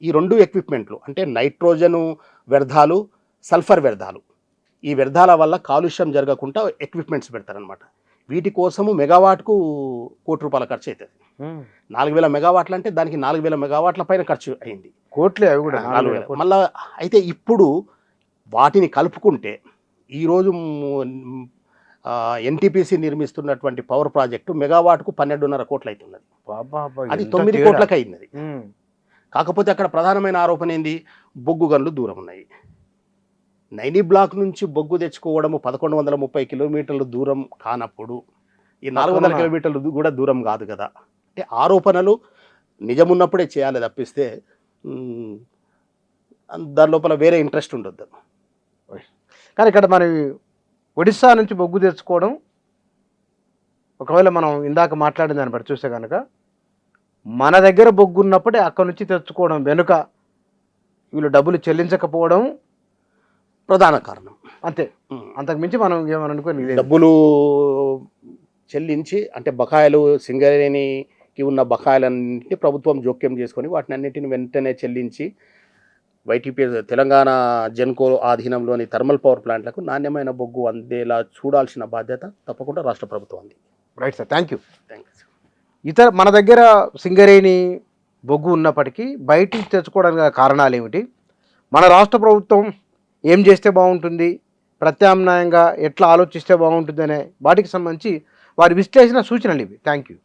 ఈ 2 ఎక్విప్మెంట్లు అంటే నైట్రోజను వ్యర్థాలు, సల్ఫర్ వ్యర్థాలు, ఈ వ్యర్థాల వల్ల కాలుష్యం జరగకుండా ఎక్విప్మెంట్స్ పెడతారనమాట. వీటి కోసము మెగావాట్కు ₹1 కోటి ఖర్చు అవుతుంది. 4000 మెగావాట్లు అంటే దానికి 4000 మెగావాట్ల పైన ఖర్చు అయింది, కోట్లే అవి కూడా 4000. మళ్ళీ అయితే ఇప్పుడు వాటిని కలుపుకుంటే ఈరోజు ఎన్టీపీసీ నిర్మిస్తున్నటువంటి పవర్ ప్రాజెక్టు మెగావాట్కు 12.5 కోట్లు అవుతున్నది. అది 9 కోట్లకు అయింది. కాకపోతే అక్కడ ప్రధానమైన ఆరోపణ ఏంది, బొగ్గు గనులు దూరం ఉన్నాయి. నైనీ బ్లాక్ నుంచి బొగ్గు తెచ్చుకోవడము 1130 కిలోమీటర్లు దూరం కానప్పుడు ఈ 400 కిలోమీటర్లు కూడా దూరం కాదు కదా. అంటే ఆరోపణలు నిజమున్నప్పుడే చేయాలి తప్పిస్తే దాని లోపల వేరే ఇంట్రెస్ట్ ఉండొద్దు. కానీ ఇక్కడ మరి ఒడిస్సా నుంచి బొగ్గు తెచ్చుకోవడం, ఒకవేళ మనం ఇందాక మాట్లాడిన దాన్ని బట్టి చూస్తే కనుక మన దగ్గర బొగ్గు ఉన్నప్పుడే అక్కడ నుంచి తెచ్చుకోవడం వెనుక వీళ్ళు డబ్బులు చెల్లించకపోవడం ప్రధాన కారణం. అంతే, అంతకుమించి మనం ఏమని అనుకోని డబ్బులు చెల్లించి అంటే బకాయిలు, సింగరేణికి ఉన్న బకాయిలన్నింటినీ ప్రభుత్వం జోక్యం చేసుకొని వాటిని అన్నింటిని వెంటనే చెల్లించి వైటీపీ తెలంగాణ జెన్కో ఆధీనంలోని థర్మల్ పవర్ ప్లాంట్లకు నాణ్యమైన బొగ్గు అందేలా చూడాల్సిన బాధ్యత తప్పకుండా రాష్ట్ర ప్రభుత్వం ఉంది. Right sir, thank you. Thank you. ఇతర మన దగ్గర సింగరేణి బొగ్గు ఉన్నప్పటికీ బయటికి తెచ్చుకోవడానికి గల కారణాలు ఏమిటి, మన రాష్ట్ర ప్రభుత్వం ఏం చేస్తే బాగుంటుంది, ప్రత్యామ్నాయంగా ఎట్లా ఆలోచిస్తే బాగుంటుంది అనే వాటికి సంబంధించి వారి విశ్లేషణ, సూచనలు ఇవి. Thank you.